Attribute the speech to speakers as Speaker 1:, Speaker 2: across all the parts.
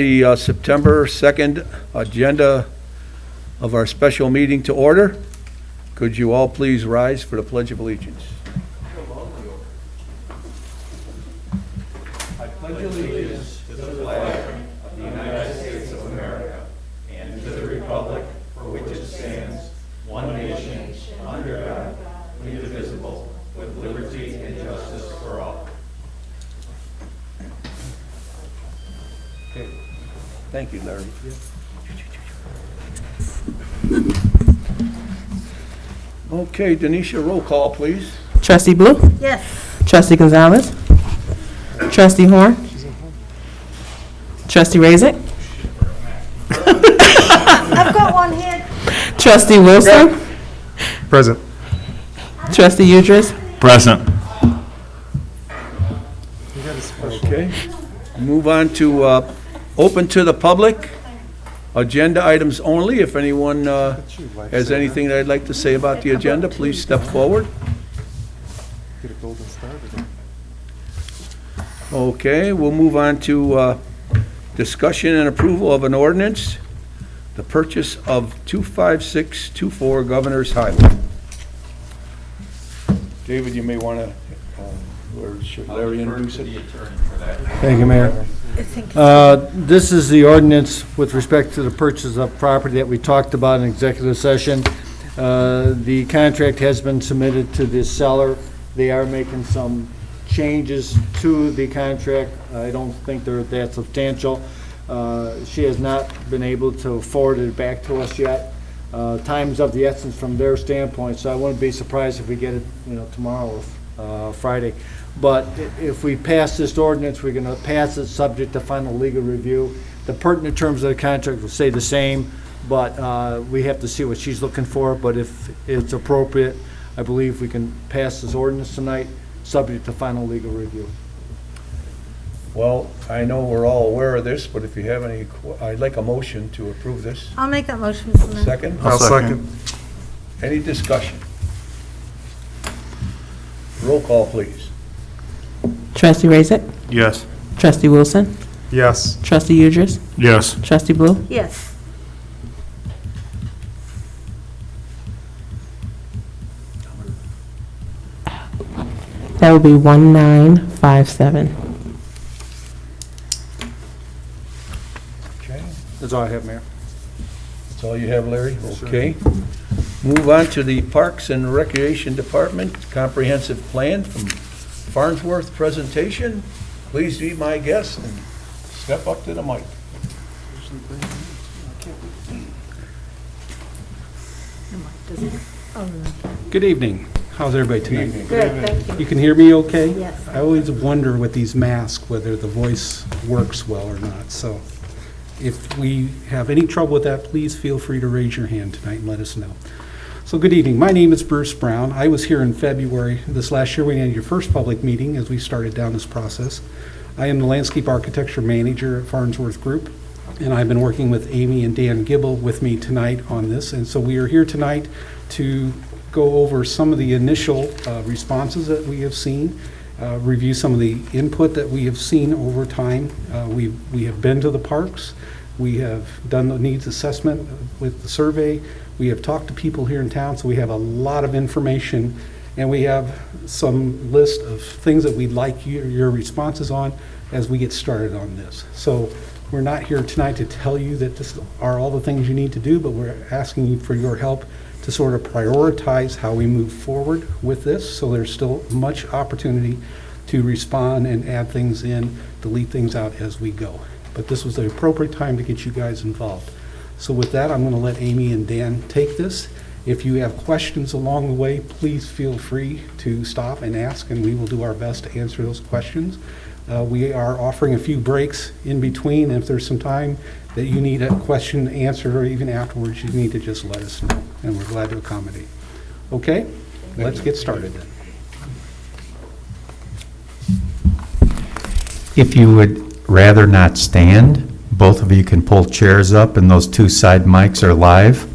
Speaker 1: The September 2nd agenda of our special meeting to order. Could you all please rise for the Pledge of Allegiance? I pledge allegiance to the flag of the United States of America and to the republic for which it stands, one nation, under God, indivisible, with liberty and justice for all. Okay. Thank you, Larry. Okay, Denisha, roll call, please.
Speaker 2: Trustee Blue?
Speaker 3: Yes.
Speaker 2: Trustee Gonzalez? Trustee Horn? Trustee Razik?
Speaker 3: I've got one here.
Speaker 2: Trustee Wilson?
Speaker 4: Present.
Speaker 2: Trustee Udris?
Speaker 4: Present.
Speaker 1: Okay. Move on to open to the public. Agenda items only. If anyone has anything they'd like to say about the agenda, please step forward. Okay, we'll move on to discussion and approval of an ordinance, the purchase of 25624 Governor's Highway. David, you may want to, or should Larry introduce it?
Speaker 5: Thank you, Mayor. This is the ordinance with respect to the purchase of property that we talked about in executive session. The contract has been submitted to the seller. They are making some changes to the contract. I don't think they're that substantial. She has not been able to forward it back to us yet. Time's of the essence from their standpoint, so I wouldn't be surprised if we get it, tomorrow or Friday. But if we pass this ordinance, we're going to pass it subject to final legal review. The pertinent terms of the contract will stay the same, but we have to see what she's looking for. But if it's appropriate, I believe we can pass this ordinance tonight, subject to final legal review.
Speaker 1: Well, I know we're all aware of this, but if you have any, I'd like a motion to approve this.
Speaker 3: I'll make that motion, Mr. Mayor.
Speaker 1: Second?
Speaker 4: I'll second.
Speaker 1: Any discussion? Roll call, please.
Speaker 2: Trustee Razik?
Speaker 4: Yes.
Speaker 2: Trustee Wilson?
Speaker 4: Yes.
Speaker 2: Trustee Udris?
Speaker 4: Yes.
Speaker 2: Trustee Blue?
Speaker 3: Yes.
Speaker 2: That would be 1957.
Speaker 1: Okay.
Speaker 5: That's all I have, Mayor.
Speaker 1: That's all you have, Larry? Okay. Move on to the Parks and Recreation Department Comprehensive Plan from Farnsworth presentation. Please be my guest and step up to the mic.
Speaker 6: Good evening. How's everybody tonight?
Speaker 3: Good, thank you.
Speaker 6: You can hear me okay?
Speaker 3: Yes.
Speaker 6: I always wonder with these masks whether the voice works well or not. So if we have any trouble with that, please feel free to raise your hand tonight and let us know. So good evening. My name is Bruce Brown. I was here in February this last year when you had your first public meeting as we started down this process. I am the landscape architecture manager at Farnsworth Group, and I've been working with Amy and Dan Gibble with me tonight on this. And so we are here tonight to go over some of the initial responses that we have seen, review some of the input that we have seen over time. We have been to the parks. We have done the needs assessment with the survey. We have talked to people here in town, so we have a lot of information, and we have some list of things that we'd like your responses on as we get started on this. So we're not here tonight to tell you that this are all the things you need to do, but we're asking you for your help to sort of prioritize how we move forward with this. So there's still much opportunity to respond and add things in, delete things out as we go. But this was the appropriate time to get you guys involved. So with that, I'm going to let Amy and Dan take this. If you have questions along the way, please feel free to stop and ask, and we will do our best to answer those questions. We are offering a few breaks in between. If there's some time that you need a question answered or even afterwards, you need to just let us know, and we're glad to accommodate. Okay, let's get started then.
Speaker 7: If you would rather not stand, both of you can pull chairs up and those two side mics are live.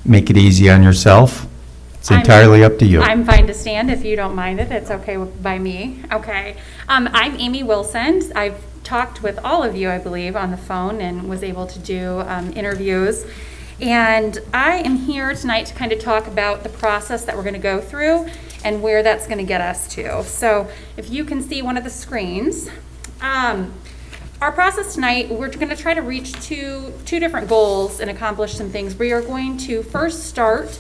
Speaker 7: Make it easy on yourself. It's entirely up to you.
Speaker 8: I'm fine to stand if you don't mind it. It's okay by me. Okay. I'm Amy Wilson. I've
Speaker 4: talked with all of you, I believe, on the phone and was able to do interviews. And I am here tonight to kind of talk about the process that we're going to go through and where that's going to get us to. So if you can see one of the screens, our process tonight, we're going to try to reach two different goals and accomplish some things. We are going to first start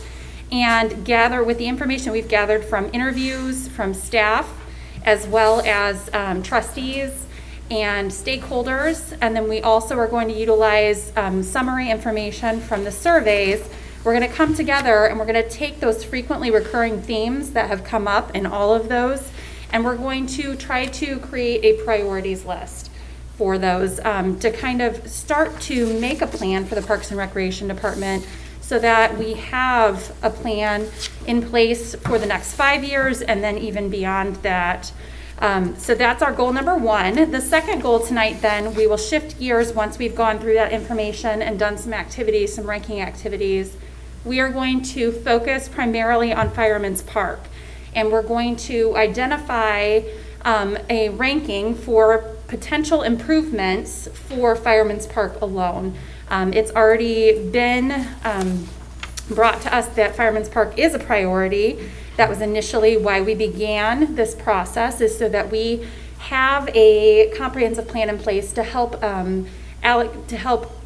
Speaker 4: and gather with the information we've gathered from interviews, from staff, as well as trustees and stakeholders. And then we also are going to utilize summary information from the surveys. We're going to come together and we're going to take those frequently recurring themes that have come up in all of those, and we're going to try to create a priorities list for those to kind of start to make a plan for the Parks and Recreation Department so that we have a plan in place for the next 5 years and then even beyond that. So that's our goal number one. The second goal tonight, then, we will shift gears once we've gone through that information and done some activities, some ranking activities. We are going to focus primarily on Fireman's Park, and we're going to identify a ranking for potential improvements for Fireman's Park alone. It's already been brought to us that Fireman's Park is a priority. That was initially why we began this process, is so that we have a comprehensive plan in place to help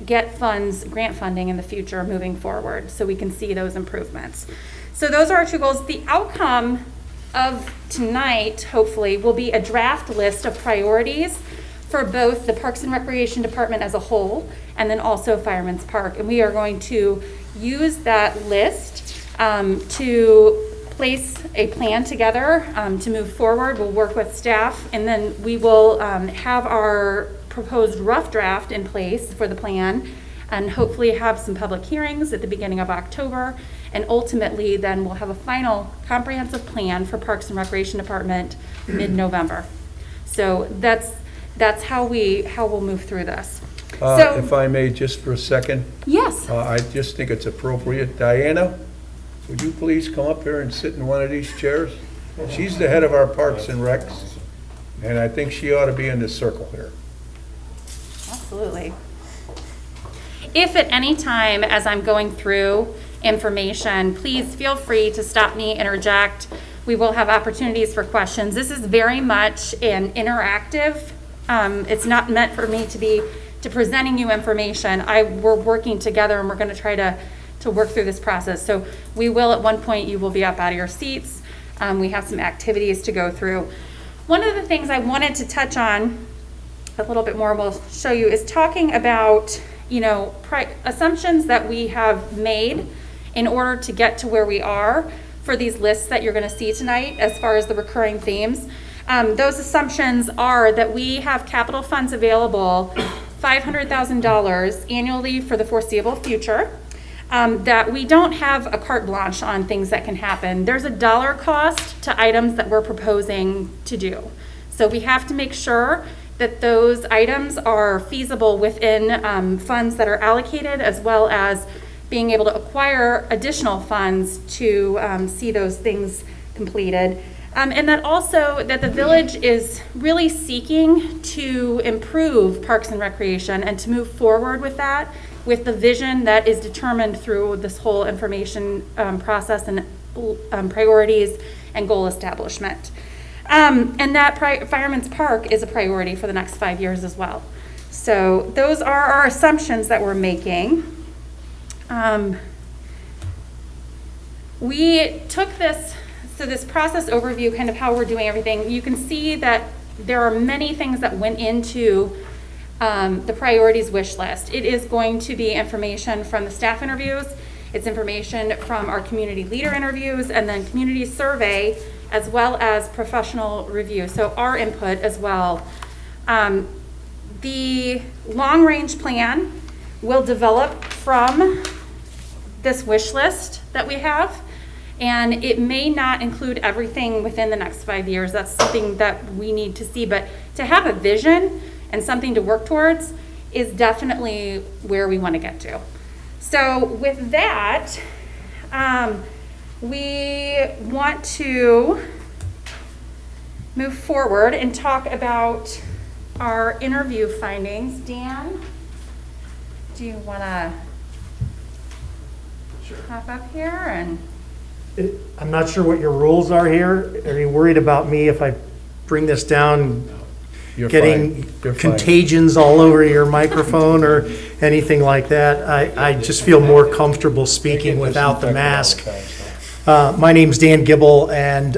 Speaker 4: get funds, grant funding in the future moving forward, so we can see those improvements. So those are our two goals. The outcome of tonight, hopefully, will be a draft list of priorities for both the Parks and Recreation Department as a whole, and then also Fireman's Park. And we are going to use that list to place a plan together to move forward. We'll work with staff, and then we will have our proposed rough draft in place for the plan, and hopefully have some public hearings at the beginning of October. And ultimately, then we'll have a final comprehensive plan for Parks and Recreation Department mid-November. So that's how we'll move through this.
Speaker 1: If I may, just for a second,
Speaker 4: Yes.
Speaker 1: I just think it's appropriate. Diana, would you please come up here and sit in one of these chairs? She's the head of our Parks and Recs, and I think she ought to be in this circle here.
Speaker 4: Absolutely. If at any time as I'm going through information, please feel free to stop me, interject. We will have opportunities for questions. This is very much an interactive. It's not meant for me to presenting you information. We're working together, and we're going to try to work through this process. So we will, at one point, you will be up out of your seats. We have some activities to go through. One of the things I wanted to touch on a little bit more, we'll show you, is talking about, assumptions that we have made in order to get to where we are for these lists that you're going to see tonight as far as the recurring themes. Those assumptions are that we have capital funds available, $500,000 annually for the foreseeable future, that we don't have a carte blanche on things that can happen. There's a dollar cost to items that we're proposing to do. So we have to make sure that those items are feasible within funds that are allocated, as well as being able to acquire additional funds to see those things completed. And that also that the village is really seeking to improve Parks and Recreation and to move forward with that, with the vision that is determined through this whole information process and priorities and goal establishment. And that Fireman's Park is a priority for the next 5 years as well. So those are our assumptions that we're making. We took this process overview, kind of how we're doing everything. You can see that there are many things that went into the priorities wish list. It is going to be information from the staff interviews, it's information from our community leader interviews, and then community survey, as well as professional review, so our input as well. The long-range plan will develop from this wish list that we have, and it may not include everything within the next 5 years. That's something that we need to see, but to have a vision and something to work towards is definitely where we want to get to. So with that, we want to move forward and talk about our interview findings. Dan, do you want to hop up here and?
Speaker 8: I'm not sure what your rules are here. Are you worried about me if I bring this down,
Speaker 5: You're
Speaker 8: getting
Speaker 5: fine. You're fine.
Speaker 8: contagions all over your microphone or anything like that? I just feel more comfortable speaking without the mask. My name's Dan Gibble, and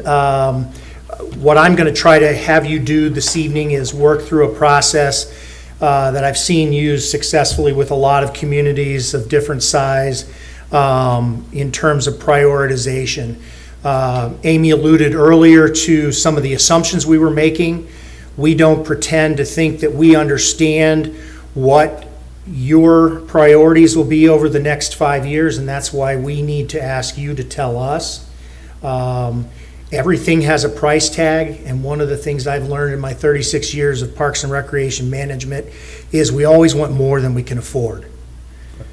Speaker 8: what I'm going to try to have you do this evening is work through a process that I've seen used successfully with a lot of communities of different size in terms of prioritization. Amy alluded earlier to some of the assumptions we were making. We don't pretend to think that we understand what your priorities will be over the next 5 years, and that's why we need to ask you to tell us. Everything has a price tag, and one of the things I've learned in my 36 years of Parks and Recreation management is we always want more than we can afford.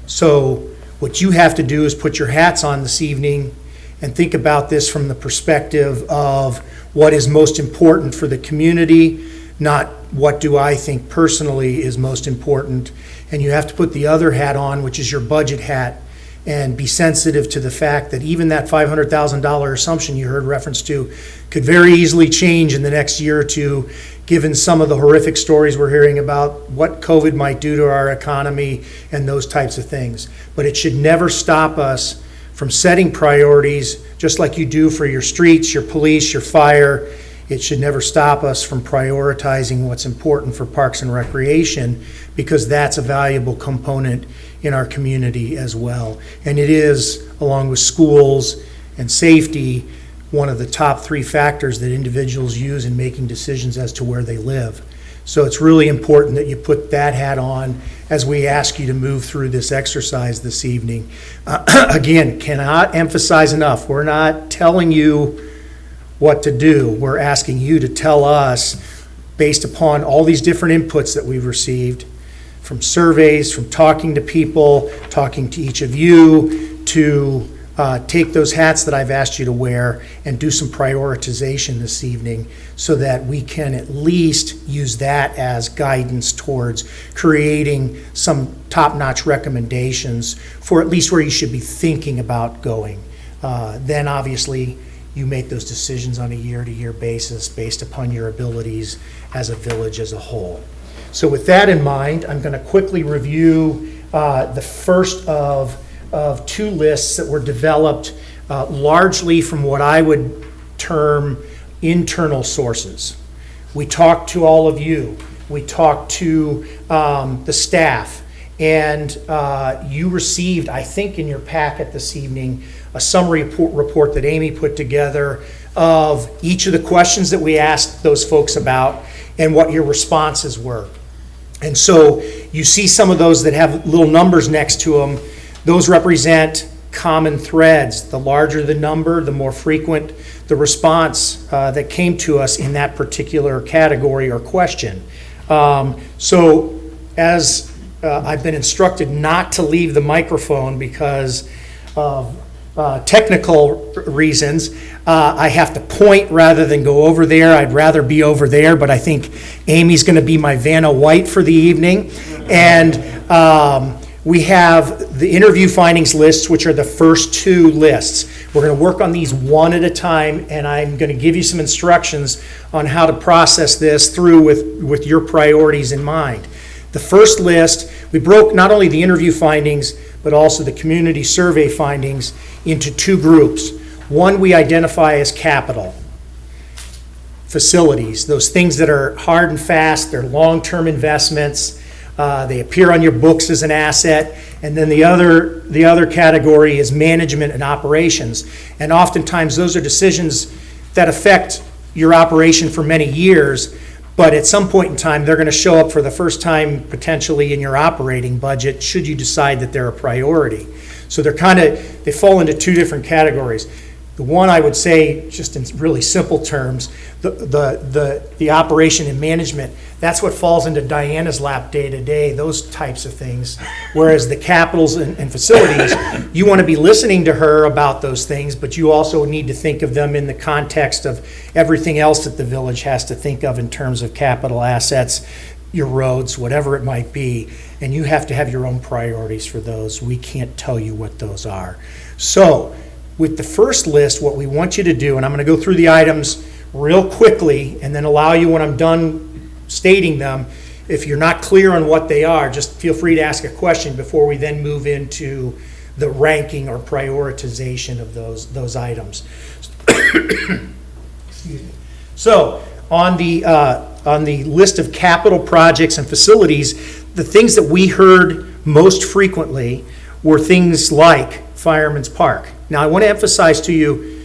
Speaker 8: So what you have to do is put your hats on this evening and think about this from the perspective of what is most important for the community, not what do I think personally is most important. And you have to put the other hat on, which is your budget hat, and be sensitive to the fact that even that $500,000 assumption you heard reference to could very easily change in the next year or two, given some of the horrific stories we're hearing about what COVID might do to our economy and those types of things. But it should never stop us from setting priorities, just like you do for your streets, your police, your fire. It should never stop us from prioritizing what's important for Parks and Recreation, because that's a valuable component in our community as well. And it is, along with schools and safety, one of the top 3 factors that individuals use in making decisions as to where they live. So it's really important that you put that hat on as we ask you to move through this exercise this evening. Again, cannot emphasize enough, we're not telling you what to do. We're asking you to tell us, based upon all these different inputs that we've received, from surveys, from talking to people, talking to each of you, to take those hats that I've asked you to wear and do some prioritization this evening so that we can at least use that as guidance towards creating some top-notch recommendations for at least where you should be thinking about going. Then obviously you make those decisions on a year-to-year basis based upon your abilities as a village as a whole. So with that in mind, I'm going to quickly review the first of 2 lists that were developed largely from what I would term internal sources. We talked to all of you. We talked to the staff. And you received, I think in your packet this evening, a summary report that Amy put together of each of the questions that we asked those folks about and what your responses were. And so you see some of those that have little numbers next to them. Those represent common threads. The larger the number, the more frequent the response that came to us in that particular category or question. So as I've been instructed not to leave the microphone because of technical reasons, I have to point rather than go over there. I'd rather be over there, but I think Amy's going to be my Vanna White for the evening. And we have the interview findings lists, which are the first 2 lists. We're going to work on these one at a time, and I'm going to give you some instructions on how to process this through with your priorities in mind. The first list, we broke not only the interview findings, but also the community survey findings into 2 groups. One we identify as capital. Facilities, those things that are hard and fast, they're long-term investments, they appear on your books as an asset. And then the other category is management and operations. And oftentimes those are decisions that affect your operation for many years, but at some point in time, they're going to show up for the first time potentially in your operating budget should you decide that they're a priority. So they fall into 2 different categories. The one I would say, just in really simple terms, the operation and management, that's what falls into Diana's lap day to day, those types of things. Whereas the capitals and facilities, you want to be listening to her about those things, but you also need to think of them in the context of everything else that the village has to think of in terms of capital assets, your roads, whatever it might be, and you have to have your own priorities for those. We can't tell you what those are. So, with the first list, what we want you to do, and I'm going to go through the items real quickly and then allow you, when I'm done stating them, if you're not clear on what they are, just feel free to ask a question before we then move into the ranking or prioritization of those items. Excuse me. So, on the list of capital projects and facilities, the things that we heard most frequently were things like Fireman's Park. Now, I want to emphasize to you,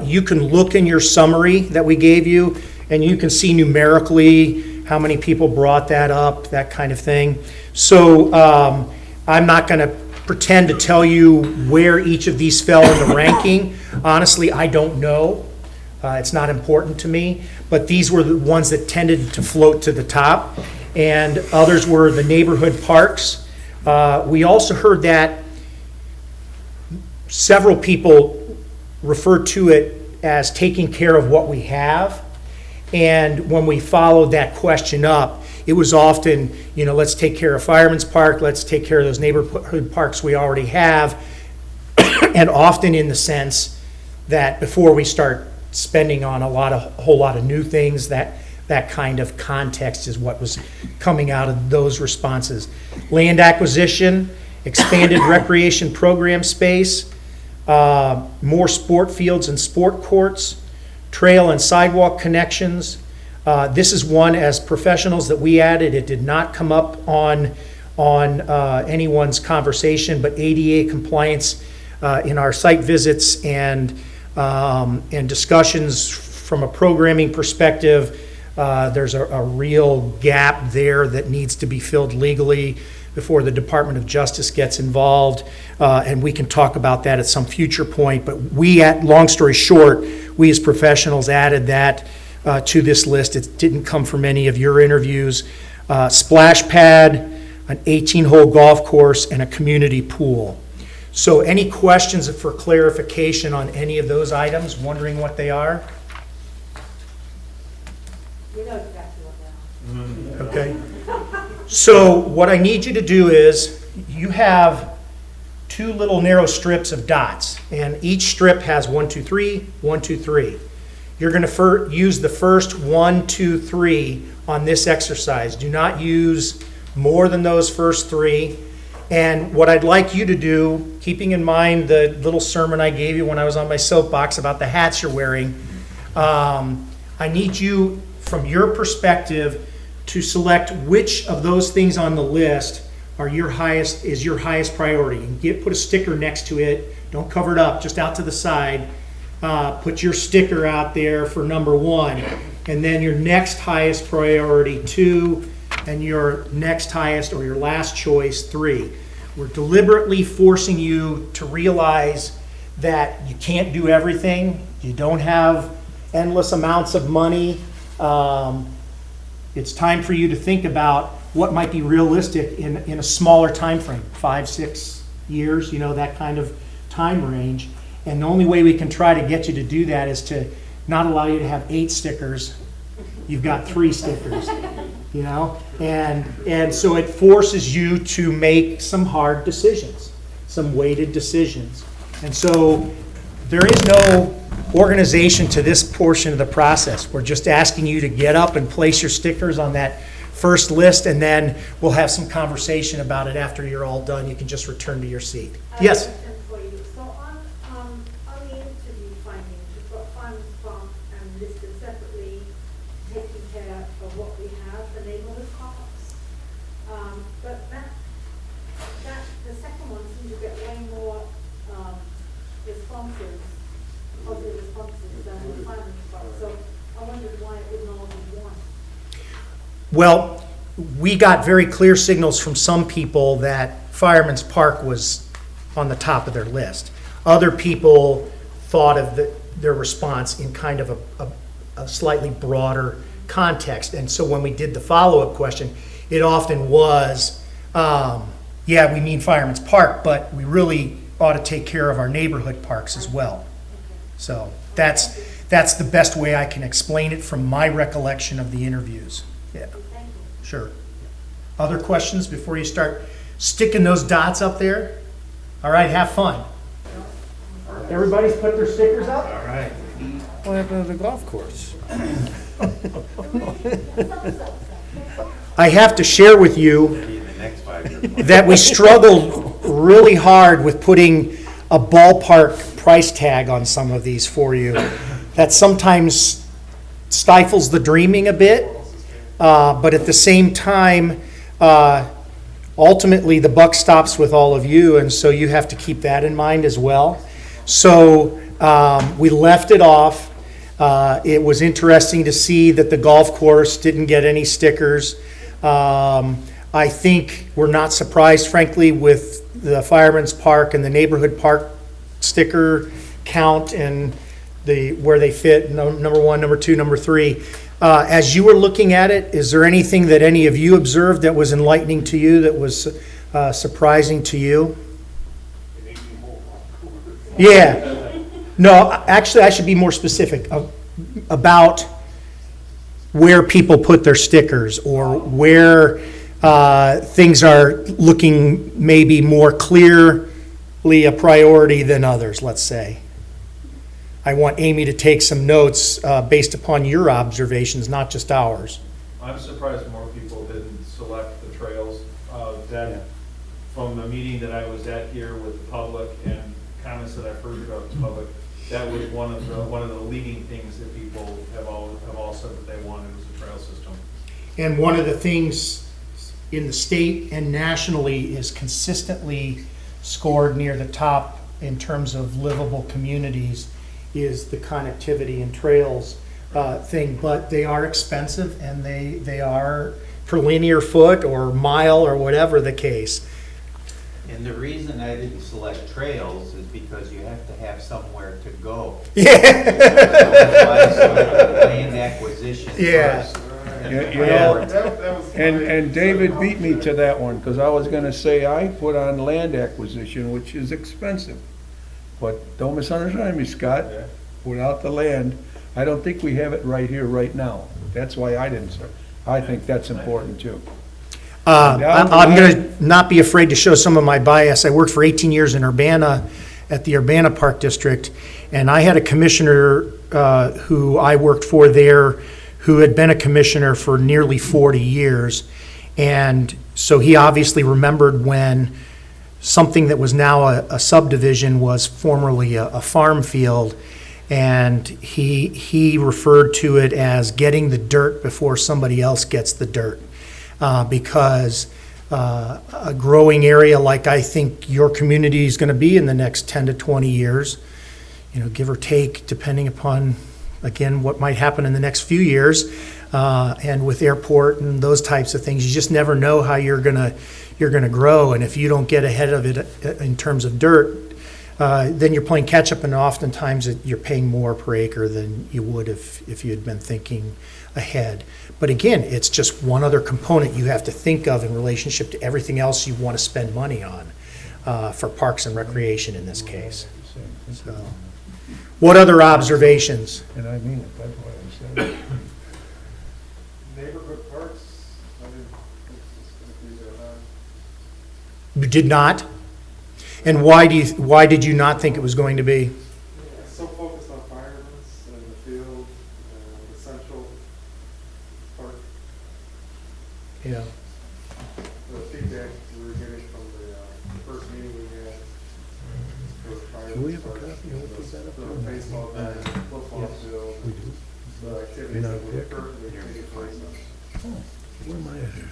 Speaker 8: you can look in your summary that we gave you, and you can see numerically how many people brought that up, that kind of thing. So I'm not going to pretend to tell you where each of these fell in the ranking. Honestly, I don't know. It's not important to me. But these were the ones that tended to float to the top. And others were the neighborhood parks. We also heard that several people refer to it as taking care of what we have. And when we followed that question up, it was often, let's take care of Fireman's Park, let's take care of those neighborhood parks we already have, and often in the sense that before we start spending on a whole lot of new things, that kind of context is what was coming out of those responses. Land acquisition, expanded recreation program space, more sport fields and sport courts, trail and sidewalk connections. This is one, as professionals, that we added. It did not come up on anyone's conversation, but ADA compliance in our site visits and discussions from a programming perspective. There's a real gap there that needs to be filled legally before the Department of Justice gets involved, and we can talk about that at some future point. But long story short, we as professionals added that to this list. It didn't come from any of your interviews. Splash pad, an 18-hole golf course, and a community pool. So any questions for clarification on any of those items, wondering what they are?
Speaker 3: We know exactly what they are.
Speaker 8: Okay. So what I need you to do is, you have two little narrow strips of dots, and each strip has 1, 2, 3, 1, 2, 3. You're going to use the first 1, 2, 3 on this exercise. Do not use more than those first 3. And what I'd like you to do, keeping in mind the little sermon I gave you when I was on my soapbox about the hats you're wearing, I need you, from your perspective, to select which of those things on the list is your highest priority. And put a sticker next to it. Don't cover it up, just out to the side. Put your sticker out there for number 1, and then your next highest priority 2, and your next highest or your last choice 3. We're deliberately forcing you to realize that you can't do everything. You don't have endless amounts of money. It's time for you to think about what might be realistic in a smaller time frame, 5, 6 years, that kind of time range. And the only way we can try to get you to do that is to not allow you to have 8 stickers. You've got 3 stickers, and so it forces you to make some hard decisions, some weighted decisions. And so there is no organization to this portion of the process. We're just asking you to get up and place your stickers on that first list, and then we'll have some conversation about it after you're all done. You can just return to your seat. Yes?
Speaker 3: For you. So on the interview findings, you've got Fireman's Park and listed separately, taking care of what we have, the neighborhood parks. But the second one seems to get way more responses, positive responses than the Fireman's Park. So I wondered why it wouldn't all be one.
Speaker 8: Well, we got very clear signals from some people that Fireman's Park was on the top of their list. Other people thought of their response in kind of a slightly broader context. And so when we did the follow-up question, it often was, yeah, we mean Fireman's Park, but we really ought to take care of our neighborhood parks as well. So that's the best way I can explain it from my recollection of the interviews. Yeah. Sure. Other questions before you start sticking those dots up there? All right, have fun. Everybody's put their stickers up?
Speaker 1: All right.
Speaker 5: What happened to the golf course?
Speaker 8: I have to share with you
Speaker 1: Maybe in the next 5 years.
Speaker 8: that we struggled really hard with putting a ballpark price tag on some of these for you. That sometimes stifles the dreaming a bit, but at the same time, ultimately, the buck stops with all of you, and so you have to keep that in mind as well. So we left it off. It was interesting to see that the golf course didn't get any stickers. I think we're not surprised, frankly, with the Fireman's Park and the Neighborhood Park sticker count and where they fit, number 1, number 2, number 3. As you were looking at it, is there anything that any of you observed that was enlightening to you, that was surprising to you? Yeah. No, actually, I should be more specific about where people put their stickers, or where things are looking maybe more clearly a priority than others, let's say. I want Amy to take some notes based upon your observations, not just ours.
Speaker 9: I'm surprised more people didn't select the trails. That, from the meeting that I was at here with the public and comments that I've heard about the public, that was one of the leading things that people have all said that they wanted, was a trail system.
Speaker 8: And one of the things in the state and nationally is consistently scored near the top in terms of livable communities is the connectivity and trails thing, but they are expensive, and they are per linear foot or mile or whatever the case.
Speaker 1: And the reason I didn't select trails is because you have to have somewhere to go.
Speaker 8: Yeah.
Speaker 1: So that's why I selected land acquisition
Speaker 8: Yeah.
Speaker 1: first.
Speaker 5: And David beat me to that one, because I was gonna say I put on land acquisition, which is expensive. But don't misunderstand me, Scott. Without the land, I don't think we have it right here, right now. That's why I didn't say. I think that's important too.
Speaker 8: I'm going to not be afraid to show some of my bias. I worked for 18 years in Urbana, at the Urbana Park District, and I had a commissioner who I worked for there who had been a commissioner for nearly 40 years. And so he obviously remembered when something that was now a subdivision was formerly a farm field, and he referred to it as getting the dirt before somebody else gets the dirt. Because a growing area like I think your community is going to be in the next 10 to 20 years, give or take, depending upon, again, what might happen in the next few years, and with airport and those types of things, you just never know how you're gonna grow. And if you don't get ahead of it in terms of dirt, then you're playing catch up, and oftentimes you're paying more per acre than you would if you had been thinking ahead. But again, it's just one other component you have to think of in relationship to everything else you want to spend money on for parks and recreation in this case. So, what other observations?
Speaker 5: And I mean it, that's what I said.
Speaker 9: Neighborhood parks,
Speaker 8: You did not? And why did you not think it was going to be?
Speaker 9: so focused on firemen and the field, the central park.
Speaker 8: Yeah.
Speaker 9: The feedback we were getting from the first meeting we had for fire.
Speaker 5: Do we have a copy? We'll put that up
Speaker 9: The
Speaker 5: there.
Speaker 9: baseball diamond, football field,
Speaker 5: We do.
Speaker 9: the activities
Speaker 5: You're
Speaker 9: that
Speaker 5: not
Speaker 9: would
Speaker 5: there.
Speaker 9: currently take place.
Speaker 5: Where am I at here?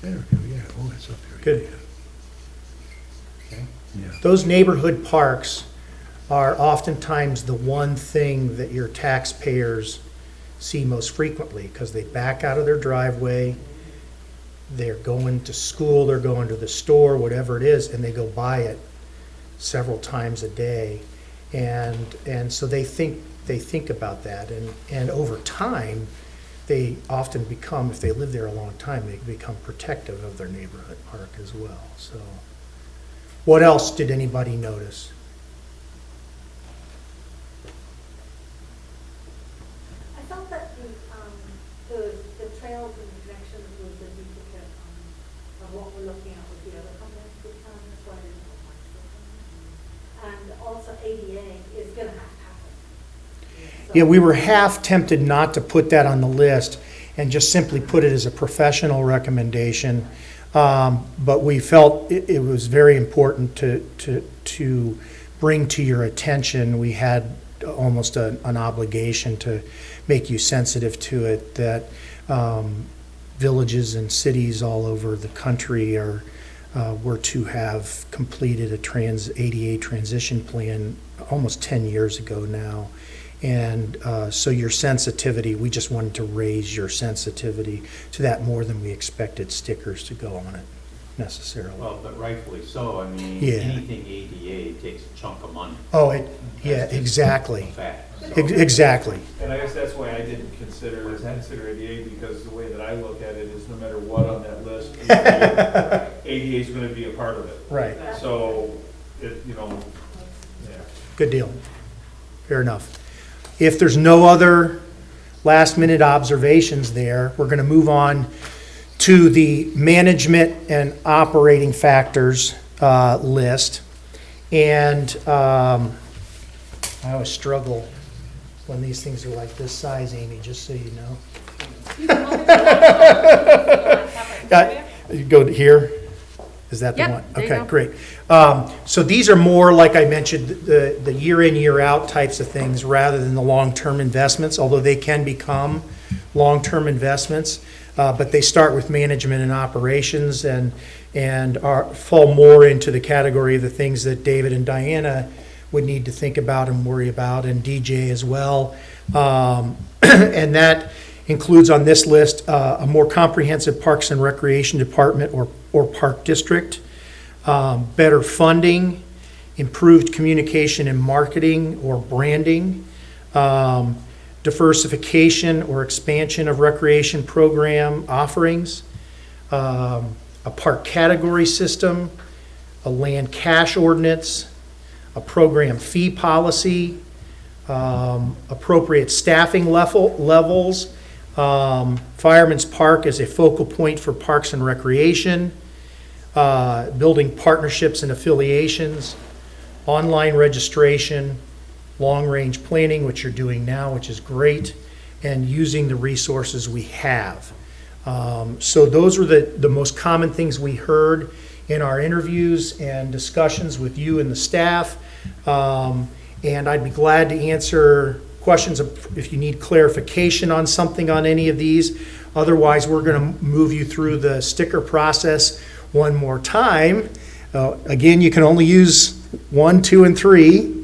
Speaker 5: There we go, yeah, oh, it's up here.
Speaker 8: Good.
Speaker 5: Yeah.
Speaker 8: Those neighborhood parks are oftentimes the one thing that your taxpayers see most frequently, because they back out of their driveway, they're going to school, they're going to the store, whatever it is, and they go by it several times a day. And so they think about that, and over time, they often become, if they live there a long time, they become protective of their neighborhood park as well. So, what else did anybody notice?
Speaker 3: I felt that the trails and the connection
Speaker 8: Yeah, we were half tempted not to put that on the list and just simply put it as a professional recommendation. But we felt it was very important to bring to your attention. We had almost an obligation to make you sensitive to it, that villages and cities all over the country were to have completed a ADA transition plan almost 10 years ago now. And so your sensitivity, we just wanted to raise your sensitivity to that more than we expected stickers to go on it necessarily.
Speaker 1: Well, but rightfully so. I mean,
Speaker 8: Yeah.
Speaker 1: anything ADA takes a chunk of money.
Speaker 8: Oh, yeah,
Speaker 1: That's just
Speaker 8: exactly.
Speaker 1: a fact.
Speaker 8: Exactly.
Speaker 9: And I guess that's why I didn't consider ADA, because the way that I look at it is no matter what on that list, ADA is going to be a part of it.
Speaker 8: Right.
Speaker 9: So, yeah.
Speaker 8: Good deal. Fair enough. If there's no other last-minute observations there, we're going to move on to the management and operating factors list. And I always struggle when these things are like this size, Amy, just so you know. You go to here. Is that the
Speaker 4: Yep,
Speaker 8: one?
Speaker 4: there you
Speaker 8: Okay,
Speaker 4: go.
Speaker 8: great. So these are more, like I mentioned, the year in, year out types of things rather than the long-term investments, although they can become long-term investments. But they start with management and operations and fall more into the category of the things that David and Diana would need to think about and worry about, and DJ as well. And that includes on this list a more comprehensive Parks and Recreation Department or Park District, better funding, improved communication and marketing or branding, diversification or expansion of recreation program offerings, a park category system, a land cash ordinance, a program fee policy, appropriate staffing levels, Fireman's Park as a focal point for parks and recreation, building partnerships and affiliations, online registration, long-range planning, which you're doing now, which is great, and using the resources we have. So those were the most common things we heard in our interviews and discussions with you and the staff. And I'd be glad to answer questions if you need clarification on something on any of these. Otherwise, we're going to move you through the sticker process one more time. Again, you can only use 1, 2, and 3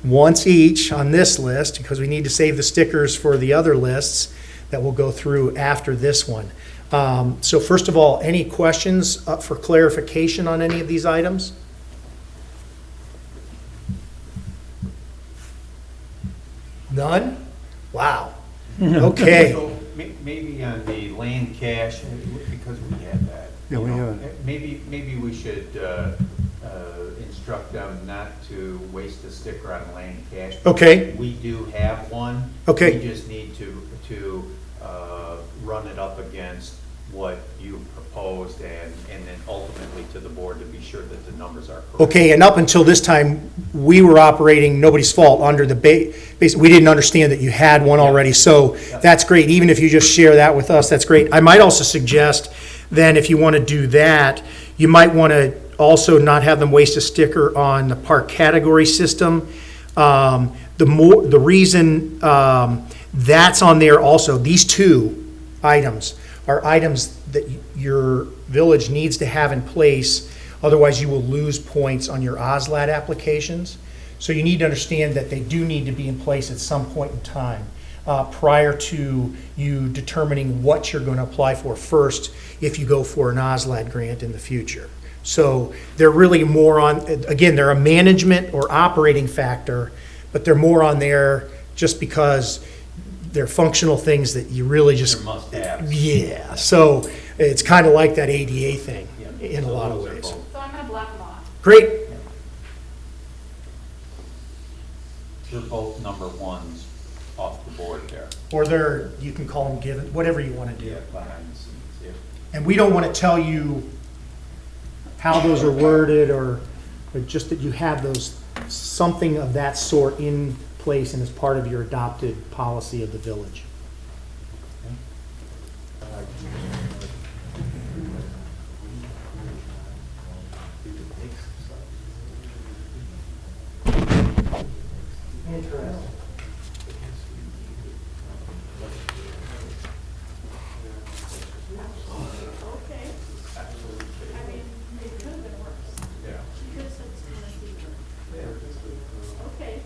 Speaker 8: once each on this list because we need to save the stickers for the other lists that we'll go through after this one. So first of all, any questions for clarification on any of these items? None? Wow. Okay.
Speaker 1: So maybe on the land cash, because we had that.
Speaker 5: Yeah, we
Speaker 1: you know,
Speaker 5: have it.
Speaker 1: Maybe we should instruct them not to waste a sticker on land cash.
Speaker 8: Okay.
Speaker 1: We do have one.
Speaker 8: Okay.
Speaker 1: We just need to run it up against what you proposed and then ultimately to the board to be sure that the numbers are correct.
Speaker 8: Okay, and up until this time, we were operating, nobody's fault, under the base. We didn't understand that you had one already, so that's great. Even if you just share that with us, that's great. I might also suggest then if you want to do that, you might want to also not have them waste a sticker on the park category system. The reason that's on there also, these two items are items that your village needs to have in place, otherwise you will lose points on your OSLAD applications. So you need to understand that they do need to be in place at some point in time prior to you determining what you're going to apply for first if you go for an OSLAD grant in the future. So they're really more on, again, they're a management or operating factor, but they're more on there just because they're functional things that you really just...
Speaker 1: They're must-haves.
Speaker 8: Yeah, so it's kind of like that ADA thing
Speaker 1: Yeah.
Speaker 8: in a
Speaker 1: So
Speaker 8: lot of
Speaker 1: those are
Speaker 8: ways.
Speaker 1: both-
Speaker 4: So I'm going to block them off.
Speaker 8: Great.
Speaker 1: They're both number ones off the board there.
Speaker 8: Or they're, you can call them given, whatever you want to do.
Speaker 1: Behind the scenes, yeah.
Speaker 8: And we don't want to tell you how those are worded or just that you have those, something of that sort in place and is part of your adopted policy of the village. Interesting.
Speaker 3: Okay. I mean, it could have been worse.
Speaker 1: Yeah.
Speaker 3: Because it's kind of secret. Okay.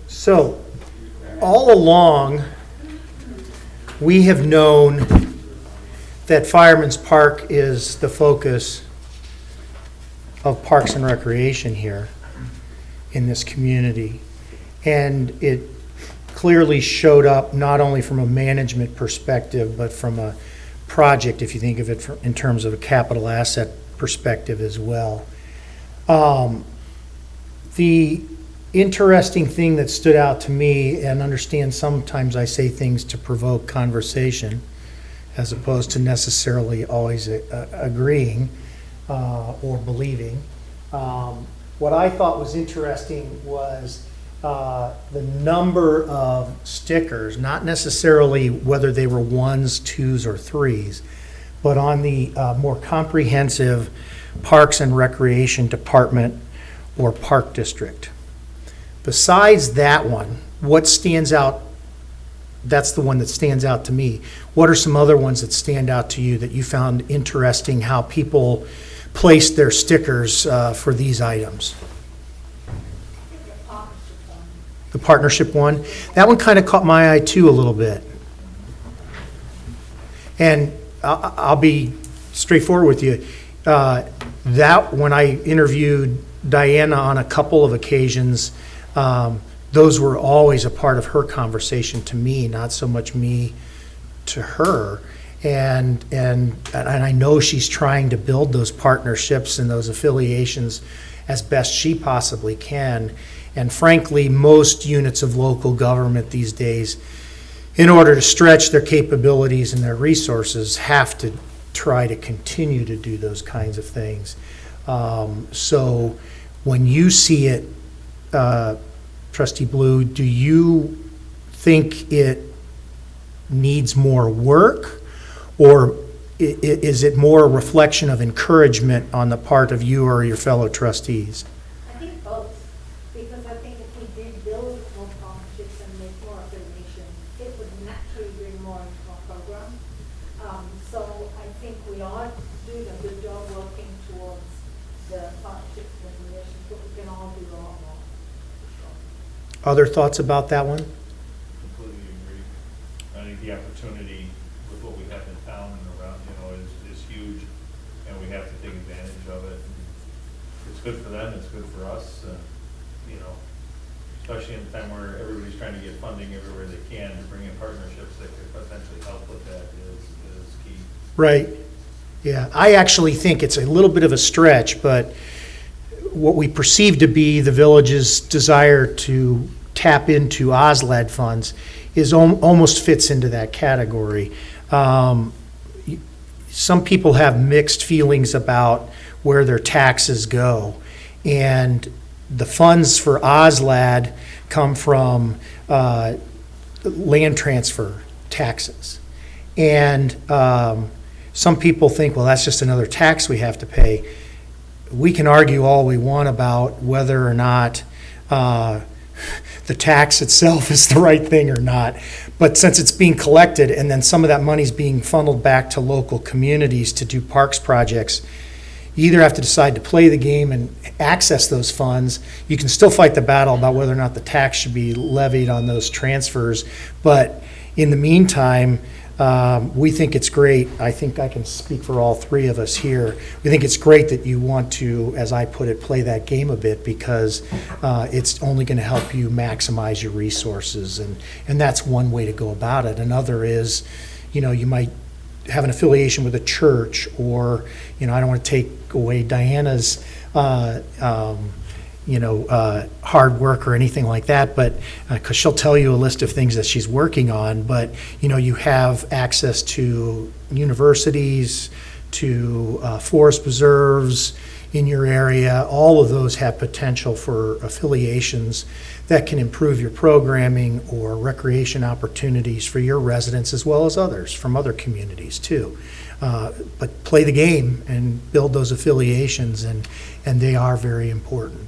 Speaker 8: So, all along, we have known that Fireman's Park is the focus of Parks and Recreation here in this community. And it clearly showed up not only from a management perspective, but from a project, if you think of it in terms of a capital asset perspective as well. The interesting thing that stood out to me, and understand sometimes I say things to provoke conversation as opposed to necessarily always agreeing or believing. What I thought was interesting was the number of stickers, not necessarily whether they were 1s, 2s, or 3s, but on the more comprehensive Parks and Recreation Department or Park District. Besides that one, what stands out? That's the one that stands out to me. What are some other ones that stand out to you that you found interesting, how people placed their stickers for these items? The partnership one? That one kind of caught my eye too a little bit. And I'll be straightforward with you. That, when I interviewed Diana on a couple of occasions, those were always a part of her conversation to me, not so much me to her. And I know she's trying to build those partnerships and those affiliations as best she possibly can. And frankly, most units of local government these days, in order to stretch their capabilities and their resources, have to try to continue to do those kinds of things. So when you see it, Trustee Blue, do you think it needs more work, or is it more a reflection of encouragement on the part of you or your fellow trustees?
Speaker 3: I think both, because I think if we did build more partnerships and make more affiliations, it would naturally bring more into our program. So I think we are doing a good job working towards the partnerships and affiliations, but we can all do a lot more.
Speaker 8: Other thoughts about that one?
Speaker 9: Completely agree. I think the opportunity with what we have in town and around, is huge, and we have to take advantage of it. It's good for them, it's good for us, especially in a time where everybody's trying to get funding everywhere they can, to bring in partnerships that could potentially help with that is key.
Speaker 8: Right. Yeah, I actually think it's a little bit of a stretch, but what we perceive to be the village's desire to tap into OSLAD funds is almost fits into that category. Some people have mixed feelings about where their taxes go, and the funds for OSLAD come from land transfer taxes. And some people think, well, that's just another tax we have to pay. We can argue all we want about whether or not the tax itself is the right thing or not. But since it's being collected and then some of that money's being funneled back to local communities to do parks projects, you either have to decide to play the game and access those funds. You can still fight the battle about whether or not the tax should be levied on those transfers. But in the meantime, we think it's great. I think I can speak for all three of us here. We think it's great that you want to, as I put it, play that game a bit, because it's only going to help you maximize your resources. And that's one way to go about it. Another is, you might have an affiliation with a church, or, I don't want to take away Diana's, hard work or anything like that, but because she'll tell you a list of things that she's working on, but you have access to universities, to forest preserves in your area. All of those have potential for affiliations that can improve your programming or recreation opportunities for your residents as well as others from other communities too. But play the game and build those affiliations, and they are very important.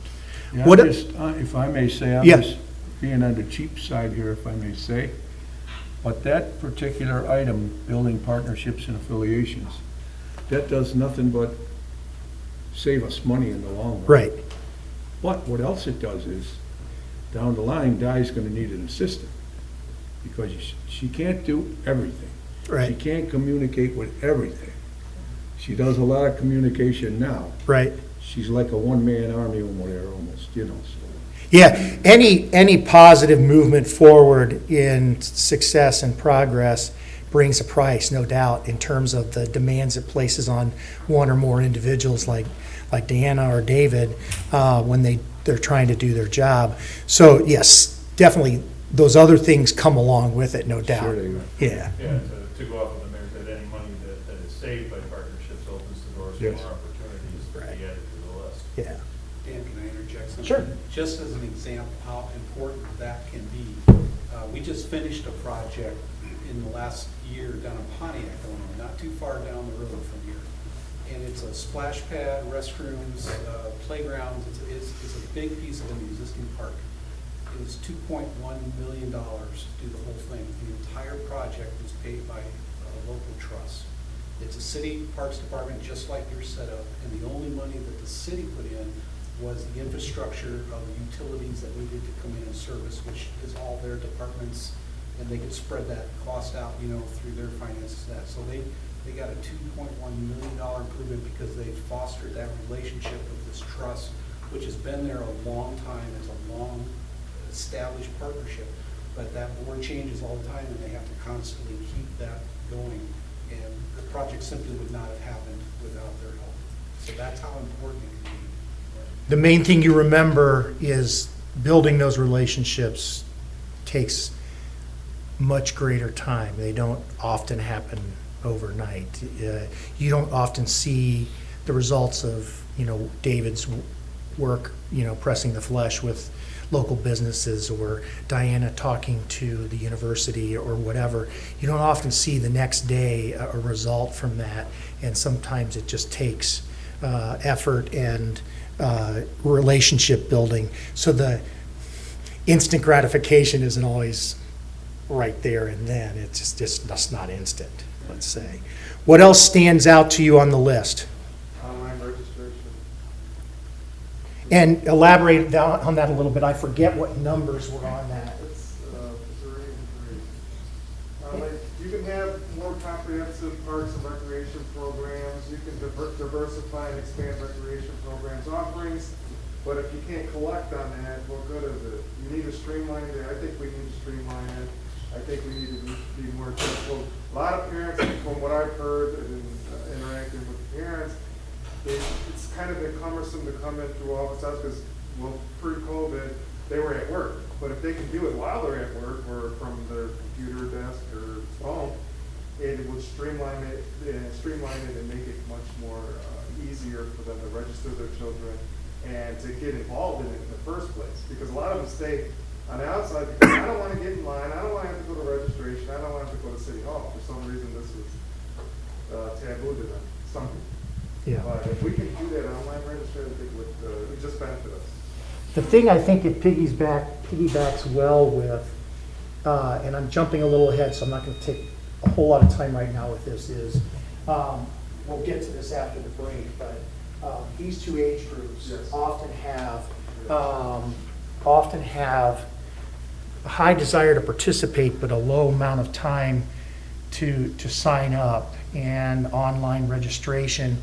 Speaker 10: Yeah,
Speaker 8: What-
Speaker 10: I'm just, if I may say, I'm
Speaker 8: Yeah.
Speaker 10: just being on the cheap side here, if I may say. But that particular item, building partnerships and affiliations, that does nothing but save us money in the long run.
Speaker 8: Right,
Speaker 10: But what else it does is, down the line, Di's gonna need an assistant. Because she can't do everything. She
Speaker 8: right,
Speaker 10: can't communicate with everything. She does a lot of communication now.
Speaker 8: right.
Speaker 10: She's like a one-man army over there almost, you know, so.
Speaker 8: Yeah, any positive movement forward in success and progress brings a price, no doubt, in terms of the demands it places on one or more individuals like Deanna or David when they're trying to do their job. So yes, definitely, those other things come along with it, no doubt.
Speaker 10: Sure they do.
Speaker 8: Yeah,
Speaker 9: Yeah, to go off of the mayor, that any money that is saved by partnerships opens the doors for
Speaker 10: Yes.
Speaker 9: more opportunities to
Speaker 8: Right.
Speaker 9: be added to the list.
Speaker 8: yeah.
Speaker 6: Dan, can I interject something?
Speaker 8: Sure.
Speaker 6: Just as an example how important that can be, we just finished a project in the last year down in Pontiac, Illinois, not too far down the road from here. And it's a splash pad, restrooms, playgrounds. It's a big piece of an existing park. It was $2.1 million to do the whole thing. The entire project was paid by a local trust. It's a city parks department, just like your setup, and the only money that the city put in was the infrastructure of the utilities that needed to come in and service, which is all their departments, and they could spread that cost out, you know, through their finances. So they got a $2.1 million improvement because they fostered that relationship with this trust, which has been there a long time. It's a long established partnership, but that board changes all the time, and they have to constantly keep that going. And the project simply would not have happened without their help. So that's how important it can be.
Speaker 8: The main thing you remember is building those relationships takes much greater time. They don't often happen overnight. You don't often see the results of, David's work, pressing the flesh with local businesses, or Diana talking to the university or whatever. You don't often see the next day a result from that, and sometimes it just takes effort and relationship building. So the instant gratification isn't always right there and then. It's just not instant, let's say. What else stands out to you on the list?
Speaker 11: Online registration.
Speaker 8: And elaborate on that a little bit. I forget what numbers were on that.
Speaker 11: It's 3 and 3. Like, you can have more comprehensive parks and recreation programs. You can diversify and expand recreation programs offerings. But if you can't collect on that, what good is it? You need to streamline it. I think we need to streamline it. I think we need to be more careful. A lot of parents, from what I've heard and interacting with parents, it's kind of been cumbersome to come in through office hours because, well, pre-COVID, they were at work. But if they can do it while they're at work or from their computer desk or phone, it would streamline it and make it much more easier for them to register their children and to get involved in it in the first place. Because a lot of them stay on the outside because I don't want to get in line, I don't want to have to go to registration, I don't want to have to go to City Hall. For some reason, this is taboo to them.
Speaker 8: Yeah.
Speaker 11: But if we can do that online registration, I think it would just benefit us.
Speaker 8: The thing I think it piggybacks well with, and I'm jumping a little ahead, so I'm not going to take a whole lot of time right now with this, is we'll get to this after the break, but these two age groups
Speaker 11: Yes.
Speaker 8: often have a high desire to participate, but a low amount of time to sign up, and online registration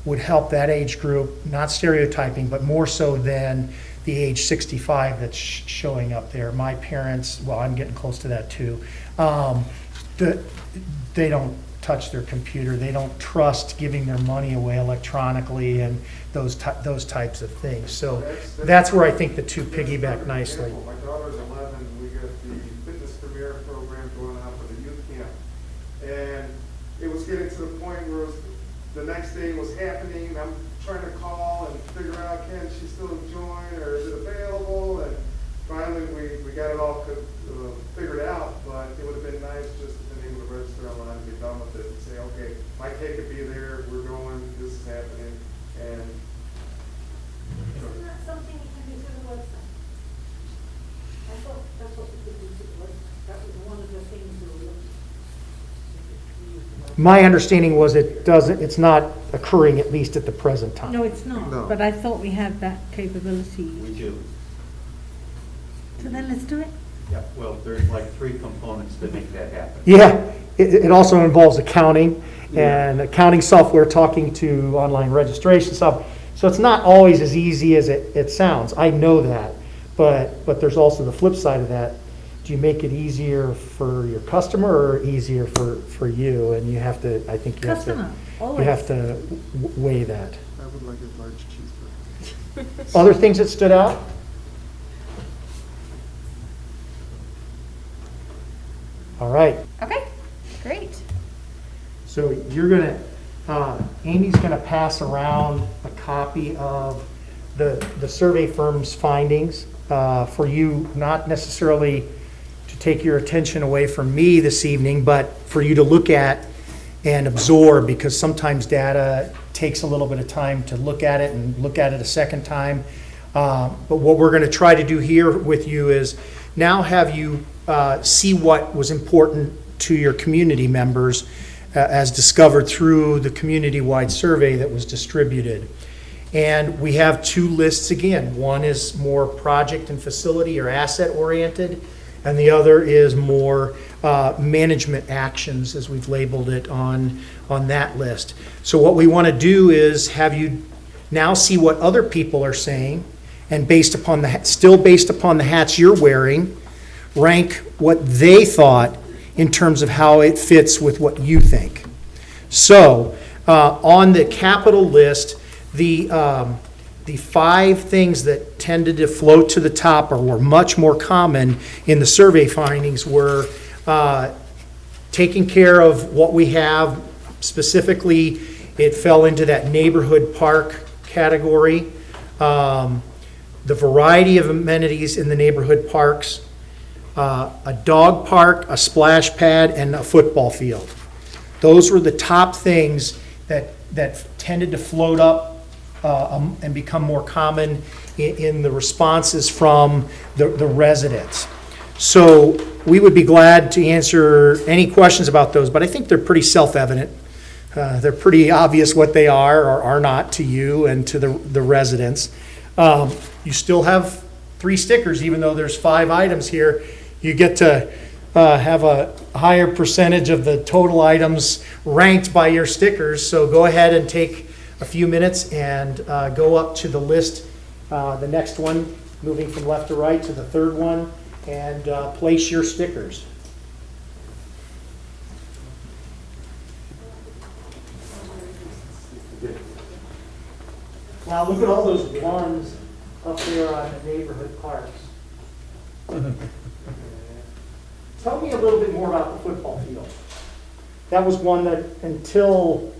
Speaker 8: would help that age group, not stereotyping, but more so than the age 65 that's showing up there. My parents, well, I'm getting close to that too, they don't touch their computer. They don't trust giving their money away electronically and those types of things. So that's where I think the two piggyback nicely.
Speaker 11: My daughter's 11, we got the Fitness Premier program going on for the youth camp. And it was getting to the point where the next day was happening, and I'm trying to call and figure out, can she still join, or is it available? And finally, we got it all figured out, but it would have been nice just to be able to register online and be done with it and say, okay, my cake could be there, we're going, this is happening, and
Speaker 3: Isn't that something you can do through the website? I thought that's what we could do through the website. That was one of the things we were looking at.
Speaker 8: My understanding was it's not occurring, at least at the present time.
Speaker 12: No, it's not,
Speaker 11: No.
Speaker 12: but I thought we had that capability.
Speaker 1: We do.
Speaker 12: So then let's do it.
Speaker 1: Yeah, well, there's like 3 components that make that happen.
Speaker 8: Yeah, it also involves accounting and accounting software talking to online registration stuff. So it's not always as easy as it sounds. I know that, but there's also the flip side of that. Do you make it easier for your customer or easier for you? And you have to, I think you have
Speaker 12: Customer,
Speaker 8: to, you
Speaker 12: always.
Speaker 8: have to weigh that.
Speaker 11: I would like a large cheeseburger.
Speaker 8: Other things that stood out? All right.
Speaker 4: Okay, great.
Speaker 8: So you're gonna, Amy's gonna pass around a copy of the survey firm's findings for you, not necessarily to take your attention away from me this evening, but for you to look at and absorb, because sometimes data takes a little bit of time to look at it and look at it a second time. But what we're gonna try to do here with you is now have you see what was important to your community members as discovered through the community-wide survey that was distributed. And we have 2 lists again. One is more project and facility or asset-oriented, and the other is more management actions, as we've labeled it on that list. So what we want to do is have you now see what other people are saying, and still based upon the hats you're wearing, rank what they thought in terms of how it fits with what you think. So, on the capital list, the 5 things that tended to float to the top or were much more common in the survey findings were taking care of what we have. Specifically, it fell into that neighborhood park category. The variety of amenities in the neighborhood parks, a dog park, a splash pad, and a football field. Those were the top things that tended to float up and become more common in the responses from the residents. So we would be glad to answer any questions about those, but I think they're pretty self-evident. They're pretty obvious what they are or are not to you and to the residents. You still have 3 stickers, even though there's 5 items here. You get to have a higher percentage of the total items ranked by your stickers. So go ahead and take a few minutes and go up to the list, the next one, moving from left to right to the 3rd one, and place your stickers. Now look at all those ones up there on the neighborhood parks. Tell me a little bit more about the football field. That was one that, until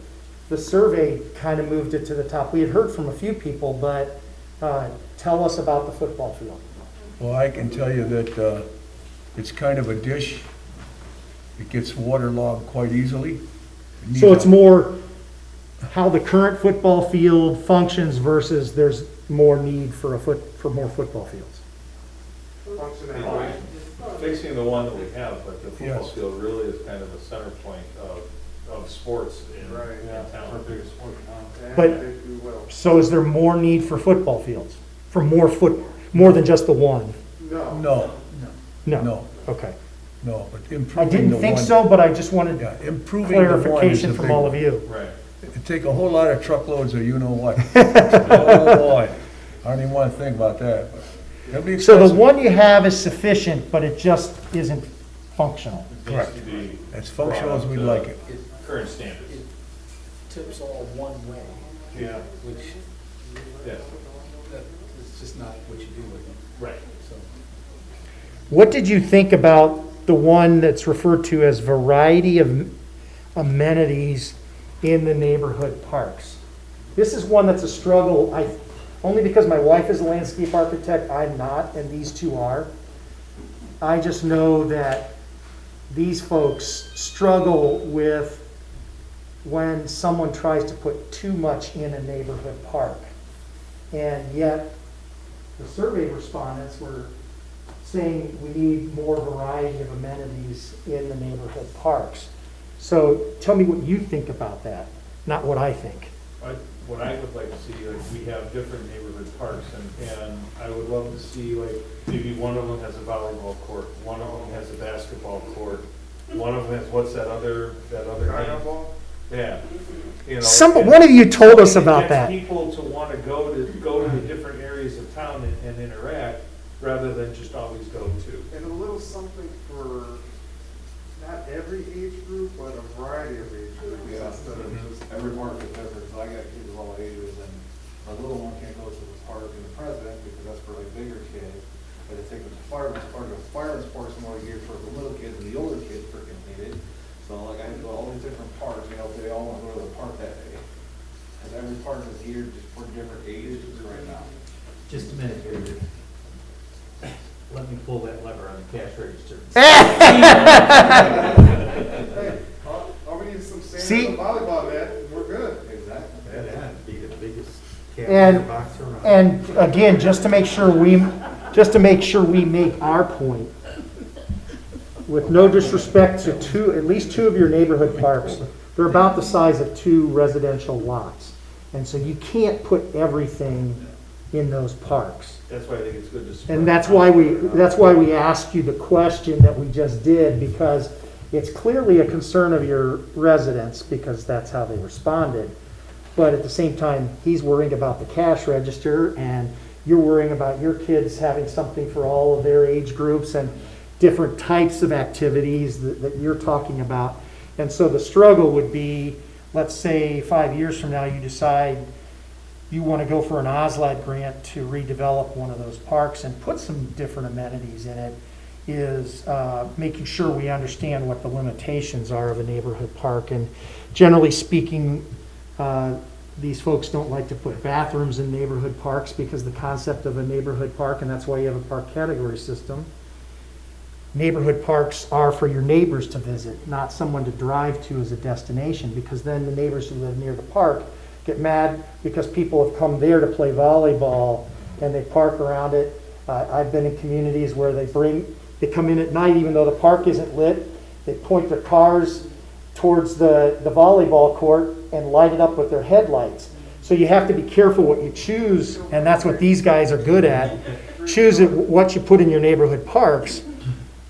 Speaker 8: the survey kind of moved it to the top, we had heard from a few people, but tell us about the football field.
Speaker 10: Well, I can tell you that it's kind of a dish. It gets waterlogged quite easily.
Speaker 8: So it's more how the current football field functions versus there's more need for more football fields.
Speaker 11: functionality.
Speaker 9: Fixing the one that we have, but the football
Speaker 10: Yes.
Speaker 9: field really is kind of a center point of sports in
Speaker 11: Right, yeah.
Speaker 9: town.
Speaker 11: And
Speaker 8: But-
Speaker 11: they do well.
Speaker 8: So is there more need for football fields? For more than just the one?
Speaker 11: No.
Speaker 10: No,
Speaker 8: No.
Speaker 10: no,
Speaker 8: Okay.
Speaker 10: no, but
Speaker 8: I
Speaker 10: improving the
Speaker 8: didn't think
Speaker 10: one-
Speaker 8: so, but I just wanted
Speaker 10: Yeah, improving the one is the
Speaker 8: clarification
Speaker 10: big
Speaker 8: from all of
Speaker 10: one.
Speaker 8: you.
Speaker 9: Right.
Speaker 10: It'd take a whole lot of truckloads of you-know-what. Oh, boy. I don't even want to think about that, but it'll be
Speaker 8: So the
Speaker 10: expensive.
Speaker 8: one you have is sufficient, but it just isn't functional.
Speaker 10: Correct.
Speaker 9: Needs to be
Speaker 10: As functional
Speaker 9: brought
Speaker 10: as
Speaker 9: up
Speaker 10: we'd
Speaker 9: to
Speaker 10: like it.
Speaker 9: Current standards.
Speaker 13: Tips all one way,
Speaker 9: Yeah.
Speaker 13: which
Speaker 9: Yeah.
Speaker 13: that is just not what you do with them,
Speaker 9: Right.
Speaker 13: so.
Speaker 8: What did you think about the one that's referred to as variety of amenities in the neighborhood parks. This is one that's a struggle, only because my wife is a landscape architect, I'm not, and these two are. I just know that these folks struggle with when someone tries to put too much in a neighborhood park. And yet, the survey respondents were saying we need more variety of amenities in the neighborhood parks. So tell me what you think about that, not what I think.
Speaker 9: What I would like to see, like, we have different neighborhood parks, and I would love to see, like, maybe one of them has a volleyball court, one of them has a basketball court, one of them has, what's that other game? Yeah. You know,
Speaker 8: One of you told us
Speaker 9: it
Speaker 8: about
Speaker 9: gets
Speaker 8: that.
Speaker 9: people to want to go to the different areas of town and interact, rather than just always go to.
Speaker 11: And a little something for not every age group, but a variety of age groups.
Speaker 14: Yeah, instead of just every park is different, so I got kids of all ages, and my little one can't go to the park in the President because that's for like bigger kids, but they take them to Fireman's Park, and Fireman's Park's more geared for the little kids, and the older kids freaking hate it. So like I have to go to all these different parks, you know, if they all want to go to the park that day. Because every park is geared just for different ages right now.
Speaker 1: Just a minute here. Let me pull that lever on the cash register.
Speaker 11: Hey, all we need is some sand and a volleyball net, and we're good.
Speaker 14: Exactly.
Speaker 1: That'd be the biggest
Speaker 8: And,
Speaker 1: cash box around.
Speaker 8: and again, just to make sure we make our point, with no disrespect to at least two of your neighborhood parks, they're about the size of two residential lots. And so you can't put everything in those parks.
Speaker 9: That's why I think it's good to spread.
Speaker 8: And that's why we asked you the question that we just did, because it's clearly a concern of your residents, because that's how they responded. But at the same time, he's worrying about the cash register, and you're worrying about your kids having something for all of their age groups and different types of activities that you're talking about. And so the struggle would be, let's say 5 years from now, you decide you want to go for an OSLAD grant to redevelop one of those parks and put some different amenities in it, is making sure we understand what the limitations are of a neighborhood park. And generally speaking, these folks don't like to put bathrooms in neighborhood parks because the concept of a neighborhood park, and that's why you have a park category system. Neighborhood parks are for your neighbors to visit, not someone to drive to as a destination, because then the neighbors who live near the park get mad because people have come there to play volleyball and they park around it. I've been in communities where they come in at night even though the park isn't lit. They point their cars towards the volleyball court and light it up with their headlights. So you have to be careful what you choose, and that's what these guys are good at. Choose what you put in your neighborhood parks.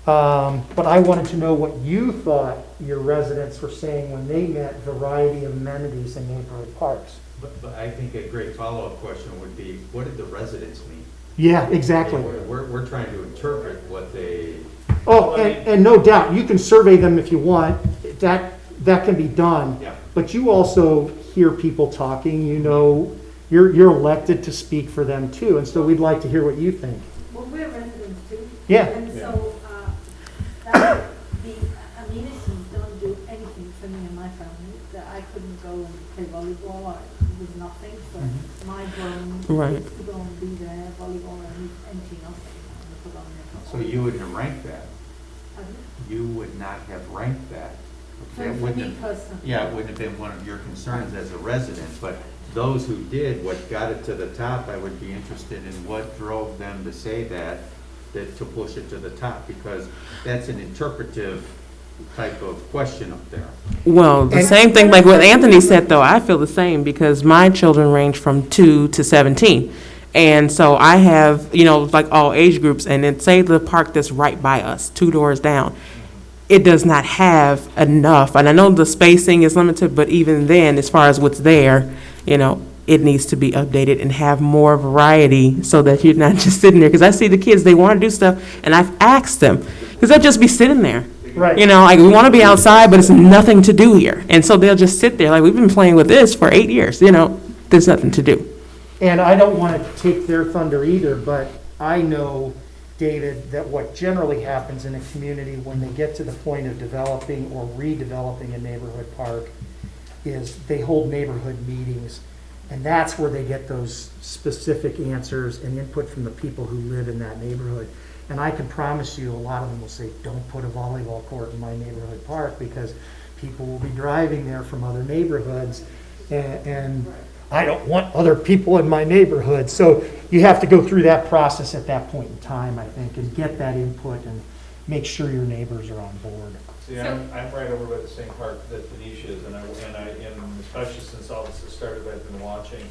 Speaker 8: But I wanted to know what you thought your residents were saying when they meant variety of amenities in neighborhood parks.
Speaker 1: But I think a great follow-up question would be, what did the residents mean?
Speaker 8: Yeah, exactly.
Speaker 1: We're trying to interpret what they.
Speaker 8: Oh, and no doubt, you can survey them if you want. That can be done.
Speaker 1: Yeah.
Speaker 8: But you also hear people talking, you know, you're elected to speak for them too, and so we'd like to hear what you think.
Speaker 3: Well, we're residents too.
Speaker 8: Yeah.
Speaker 3: And so, the amenities don't do anything for me and my family. That I couldn't go and play volleyball, or there was nothing for my grown
Speaker 2: Right.
Speaker 3: kids to go and be there, volleyball and empty nothing. And put on their
Speaker 1: So you wouldn't have ranked that?
Speaker 3: Pardon?
Speaker 1: You would not have ranked that?
Speaker 3: For
Speaker 1: That
Speaker 3: me
Speaker 1: wouldn't have-
Speaker 3: personally.
Speaker 1: Yeah, it wouldn't have been one of your concerns as a resident, but those who did, what got it to the top, I would be interested in what drove them to say that to push it to the top, because that's an interpretive type of question up there.
Speaker 2: Well, the
Speaker 8: And-
Speaker 2: same thing like what Anthony said, though, I feel the same because my children range from 2 to 17. And so I have, like all age groups, and then say the park that's right by us, 2 doors down, it does not have enough. And I know the spacing is limited, but even then, as far as what's there, it needs to be updated and have more variety so that you're not just sitting there. Because I see the kids, they want to do stuff, and I've asked them, because they'll just be sitting there.
Speaker 8: Right.
Speaker 2: Like we want to be outside, but it's nothing to do here. And so they'll just sit there, like we've been playing with this for 8 years, there's nothing to do.
Speaker 8: And I don't want to take their thunder either, but I know, David, that what generally happens in a community when they get to the point of developing or redeveloping a neighborhood park, is they hold neighborhood meetings, and that's where they get those specific answers and input from the people who live in that neighborhood. And I can promise you, a lot of them will say, don't put a volleyball court in my neighborhood park, because people will be driving there from other neighborhoods, and I don't want other people in my neighborhood. So you have to go through that process at that point in time, I think, and get that input and make sure your neighbors are on board.
Speaker 9: See, I'm right over by the same park that Venetia is, and especially since all this has started, I've been watching.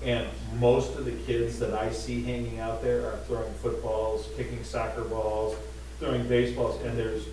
Speaker 9: And most of the kids that I see hanging out there are throwing footballs, kicking soccer balls, throwing baseballs, and there's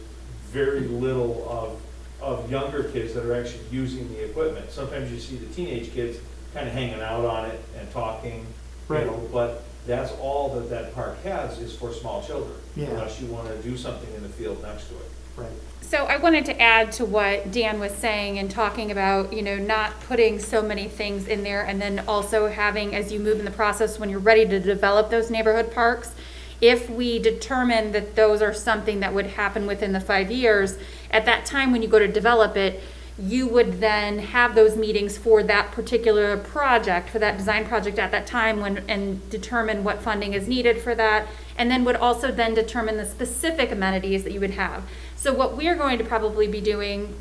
Speaker 9: very little of younger kids that are actually using the equipment. Sometimes you see the teenage kids kind of hanging out on it and talking,
Speaker 8: Right.
Speaker 9: but that's all that park has is for small children.
Speaker 8: Yeah.
Speaker 9: Unless you want to do something in the field next to it.
Speaker 8: Right.
Speaker 4: So I wanted to add to what Dan was saying and talking about, not putting so many things in there, and then also having, as you move in the process, when you're ready to develop those neighborhood parks, if we determine that those are something that would happen within the 5 years, at that time when you go to develop it, you would then have those meetings for that particular project, for that design project at that time, and determine what funding is needed for that, and then would also then determine the specific amenities that you would have. So what we're going to probably be doing,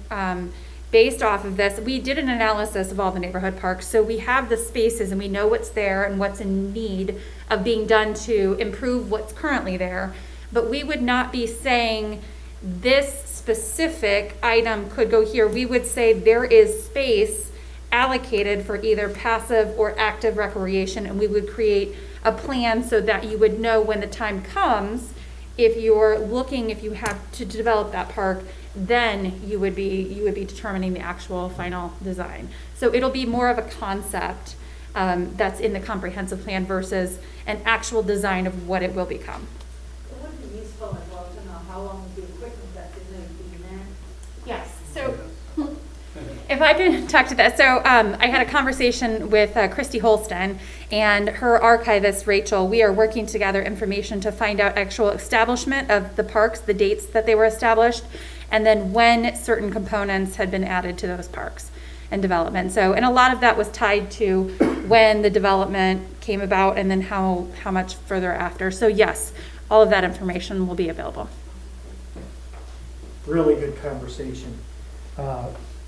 Speaker 4: based off of this, we did an analysis of all the neighborhood parks, so we have the spaces and we know what's there and what's in need of being done to improve what's currently there. But we would not be saying this specific item could go here. We would say there is space allocated for either passive or active recreation, and we would create a plan so that you would know when the time comes, if you have to develop that park, then you would be determining the actual final design. So it'll be more of a concept that's in the comprehensive plan versus an actual design of what it will become.
Speaker 3: It would be useful as well to know how long the equipment that's in there is being there.
Speaker 4: Yes, so if I can talk to that. So I had a conversation with Christy Holston and her archivist, Rachel. We are working to gather information to find out actual establishment of the parks, the dates that they were established, and then when certain components had been added to those parks and development. So, and a lot of that was tied to when the development came about and then how much further after. So yes, all of that information will be available.
Speaker 8: Really good conversation.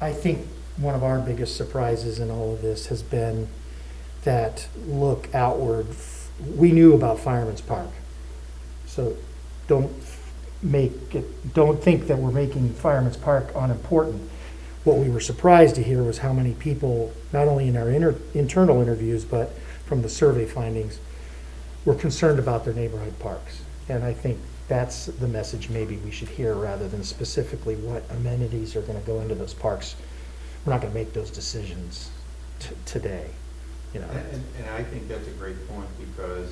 Speaker 8: I think one of our biggest surprises in all of this has been that look outward. We knew about Fireman's Park, so don't think that we're making Fireman's Park unimportant. What we were surprised to hear was how many people, not only in our internal interviews, but from the survey findings, were concerned about their neighborhood parks. And I think that's the message maybe we should hear, rather than specifically what amenities are going to go into those parks. We're not going to make those decisions today,
Speaker 1: And I think that's a great point, because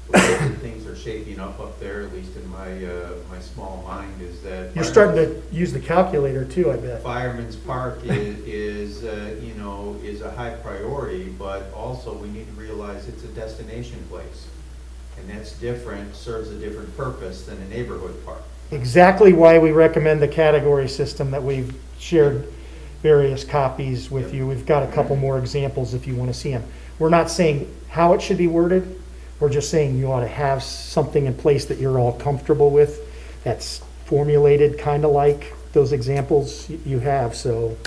Speaker 1: the way that things are shaping up there, at least in my small mind, is that
Speaker 8: you're starting to use the calculator too, I bet.
Speaker 1: Fireman's Park is a high priority, but also we need to realize it's a destination place. And that's different, serves a different purpose than a neighborhood park.
Speaker 8: Exactly why we recommend the category system that we've shared various copies with you. We've got a couple more examples if you want to see them. We're not saying how it should be worded. We're just saying you ought to have something in place that you're all comfortable with, that's formulated kind of like those examples you have. So,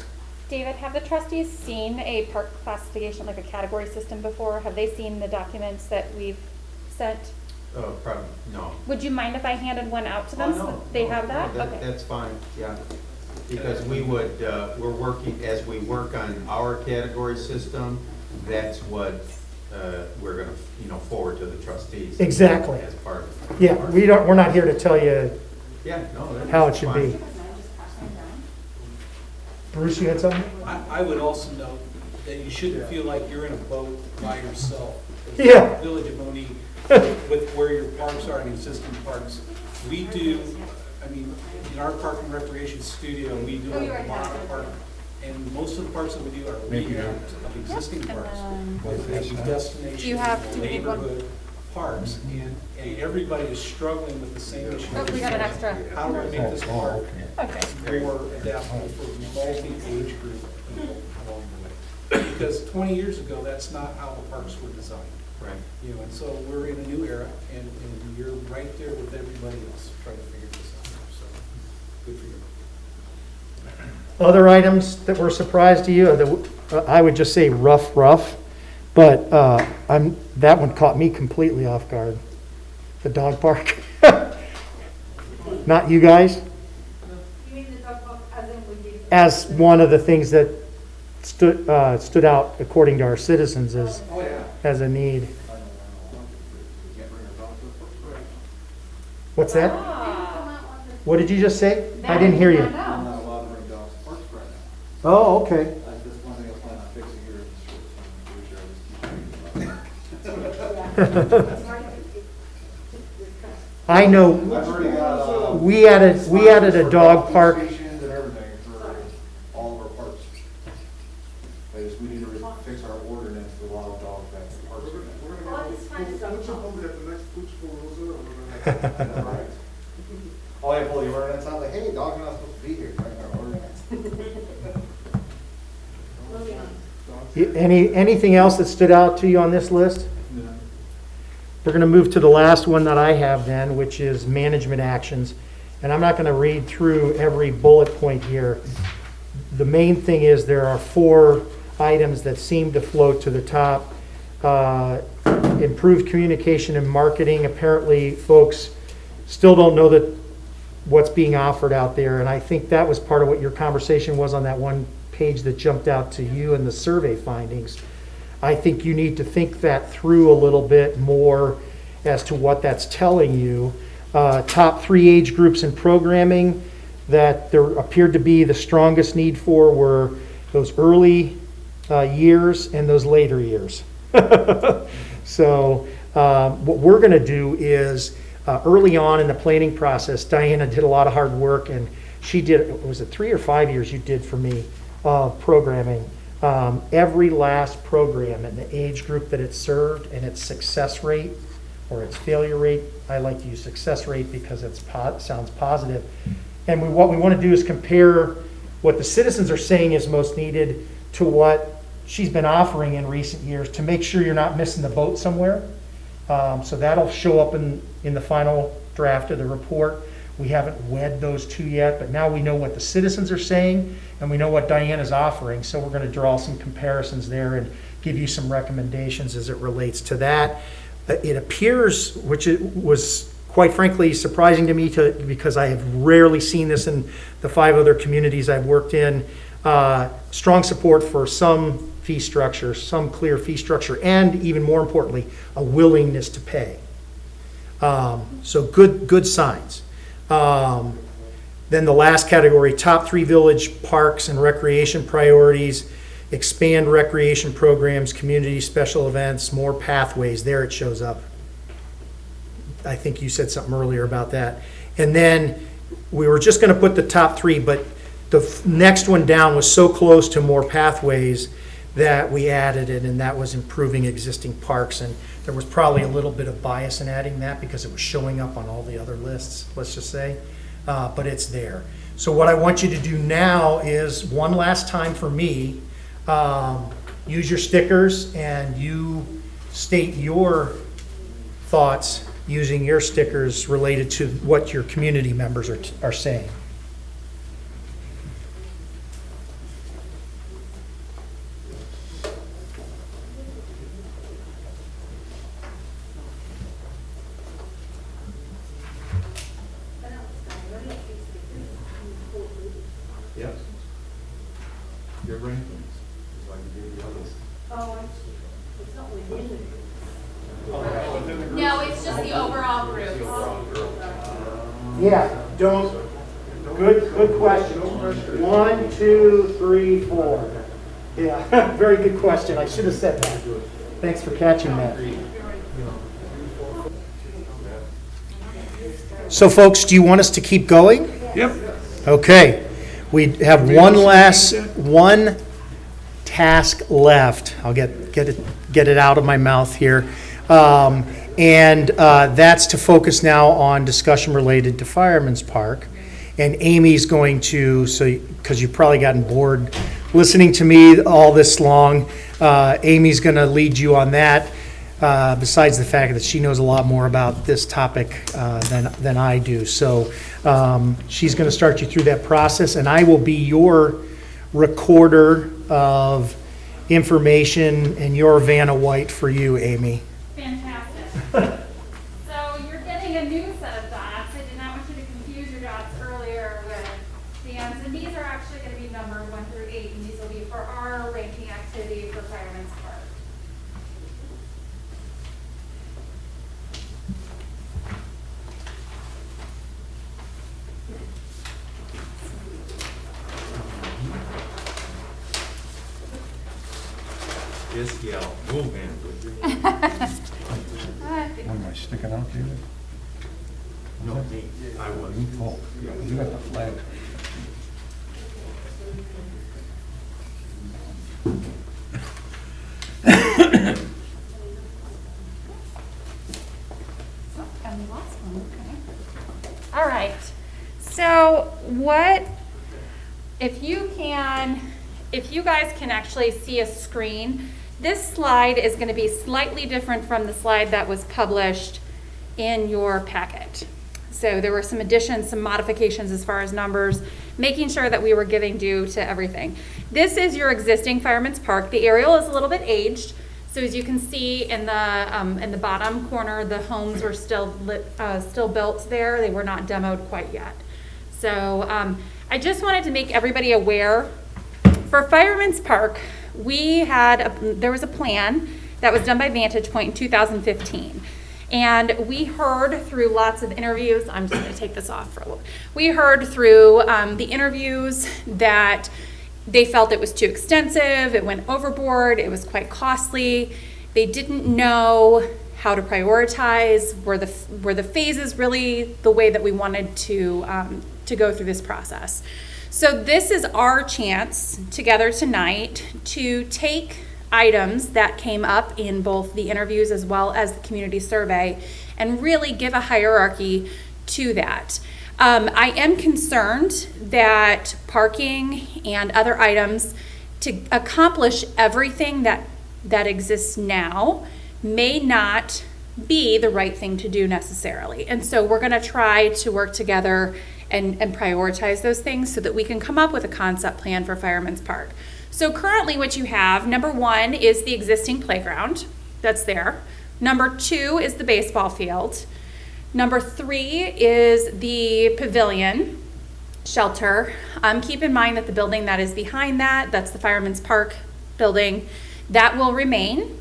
Speaker 4: David, have the trustees seen a park classification, like a category system before? Have they seen the documents that we've sent?
Speaker 1: Probably, no.
Speaker 4: Would you mind if I handed one out to them so that they have that? Okay.
Speaker 1: That's fine, yeah. Because we would, we're working, as we work on our category system, that's what we're going to, forward to the trustees.
Speaker 8: Exactly.
Speaker 1: As part of it.
Speaker 8: yeah, we're not here to tell you
Speaker 1: Yeah, no, that's
Speaker 8: how it should
Speaker 1: fine.
Speaker 8: be. Bruce, you had something?
Speaker 13: I would also note that you shouldn't feel like you're in a boat by yourself.
Speaker 8: Yeah.
Speaker 13: Village of Monee, with where your parks are and existing parks. We do, in our park and recreation studio, we do a lot of park. And most of the parks that we do are rehab of existing parks. As destination,
Speaker 4: Do you have- do we need one?
Speaker 13: neighborhood parks. And everybody is struggling with the same issue.
Speaker 4: Oh, we got an extra.
Speaker 13: How do we make this park
Speaker 4: Okay.
Speaker 13: more adaptable for multi-age group people? because 20 years ago, that's not how the parks were designed.
Speaker 1: Right.
Speaker 13: You know, and so we're in a new era, and you're right there with everybody else trying to figure this out. So, good for you.
Speaker 8: Other items that were a surprise to you, I would just say rough, but that one caught me completely off guard. The dog park. Not you guys?
Speaker 3: You mean the dog park as in we did?
Speaker 8: As one of the things that stood out according to our citizens as a need. What's that? What did you just say? I didn't hear you.
Speaker 14: I'm not allowed to bring dogs to parks right now.
Speaker 8: Oh, okay.
Speaker 14: That's just one thing I plan on fixing here in the short term.
Speaker 8: I know,
Speaker 14: I've already got,
Speaker 8: we added a dog park.
Speaker 14: stations and everything for all of our parks. We need to fix our ordinance to allow dogs back in parks.
Speaker 11: We're gonna
Speaker 3: Well,
Speaker 11: have
Speaker 3: it's fine, so-
Speaker 11: Pooch Pooch at the next Pooch Palooza, or we're gonna
Speaker 14: Right. Oh, I pull the ordinance out, like, hey, dogs are not supposed to be here, right, our ordinance.
Speaker 8: Anything else that stood out to you on this list? We're going to move to the last one that I have then, which is management actions. And I'm not going to read through every bullet point here. The main thing is there are 4 items that seem to float to the top. Improved communication and marketing. Apparently, folks still don't know that what's being offered out there. And I think that was part of what your conversation was on that one page that jumped out to you in the survey findings. I think you need to think that through a little bit more as to what that's telling you. Top 3 age groups in programming that there appeared to be the strongest need for were those early years and those later years. So what we're going to do is early on in the planning process, Diana did a lot of hard work, and she did, was it 3 or 5 years you did for me of programming? Every last program and the age group that it served and its success rate or its failure rate. I like to use success rate because it sounds positive. And what we want to do is compare what the citizens are saying is most needed to what she's been offering in recent years to make sure you're not missing the boat somewhere. So that'll show up in the final draft of the report. We haven't wed those two yet, but now we know what the citizens are saying and we know what Diana's offering. So we're going to draw some comparisons there and give you some recommendations as it relates to that. It appears, which it was quite frankly surprising to me because I have rarely seen this in the 5 other communities I've worked in, strong support for some fee structure, some clear fee structure, and even more importantly, a willingness to pay. So good signs. Then the last category, top 3 village parks and recreation priorities, expand recreation programs, community special events, more pathways. There it shows up. I think you said something earlier about that. And then we were just going to put the top 3, but the next one down was so close to more pathways that we added it, and that was improving existing parks. And there was probably a little bit of bias in adding that because it was showing up on all the other lists, let's just say, but it's there. So what I want you to do now is, one last time for me, use your stickers and you state your thoughts using your stickers related to what your community members are saying.
Speaker 1: Yes. Your rankings, is like you gave the others.
Speaker 3: Oh, it's not within the
Speaker 4: No, it's just the overall group.
Speaker 8: Yeah, good question. 1, 2, 3, 4. Yeah, very good question. I should have said that. Thanks for catching that. So folks, do you want us to keep going?
Speaker 10: Yep.
Speaker 8: Okay. We have one task left. I'll get it out of my mouth here. And that's to focus now on discussion related to Fireman's Park. And Amy's going to, because you've probably gotten bored listening to me all this long, Amy's going to lead you on that, besides the fact that she knows a lot more about this topic than I do. So she's going to start you through that process, and I will be your recorder of information and your Vanna White for you, Amy.
Speaker 4: Fantastic. So you're getting a new set of dots. I did not want you to confuse your dots earlier with Dan's. And these are actually going to be numbered 1 through 8, and these will be for our ranking activity for Fireman's Park.
Speaker 1: Just yell, move in, would you?
Speaker 10: What, am I sticking out, David?
Speaker 1: No, me, I was.
Speaker 10: Oh, you got the flag.
Speaker 4: And the last one, okay. All right. So if you guys can actually see a screen, this slide is going to be slightly different from the slide that was published in your packet. So there were some additions, some modifications as far as numbers, making sure that we were giving due to everything. This is your existing Fireman's Park. The aerial is a little bit aged. So as you can see in the bottom corner, the homes were still built there. They were not demoed quite yet. So I just wanted to make everybody aware. For Fireman's Park, there was a plan that was done by Vantage Point in 2015. And we heard through lots of interviews, I'm just going to take this off for a little. We heard through the interviews that they felt it was too extensive, it went overboard, it was quite costly. They didn't know how to prioritize, were the phases really the way that we wanted to go through this process. So this is our chance together tonight to take items that came up in both the interviews as well as the community survey and really give a hierarchy to that. I am concerned that parking and other items to accomplish everything that exists now may not be the right thing to do necessarily. And so we're going to try to work together and prioritize those things so that we can come up with a concept plan for Fireman's Park. So currently what you have, number 1 is the existing playground that's there. Number 2 is the baseball field. Number 3 is the pavilion shelter. Keep in mind that the building that is behind that's the Fireman's Park building, that will remain.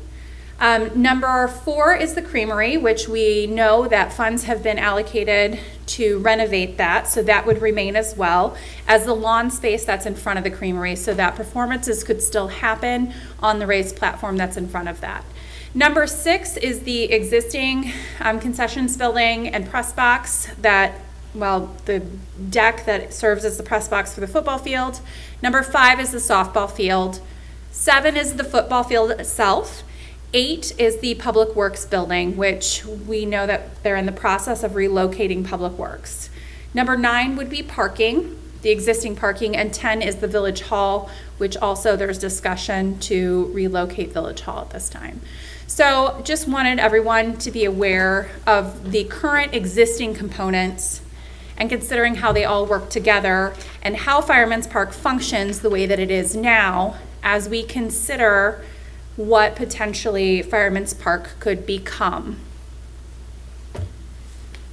Speaker 4: Number 4 is the creamery, which we know that funds have been allocated to renovate that, so that would remain as well as the lawn space that's in front of the creamery, so that performances could still happen on the raised platform that's in front of that. Number 6 is the existing concessions building and press box the deck that serves as the press box for the football field. Number 5 is the softball field. 7 is the football field itself. 8 is the Public Works building, which we know that they're in the process of relocating Public Works. Number 9 would be parking, the existing parking, and 10 is the Village Hall, which also there's discussion to relocate Village Hall at this time. So just wanted everyone to be aware of the current existing components and considering how they all work together and how Fireman's Park functions the way that it is now as we consider what potentially Fireman's Park could become.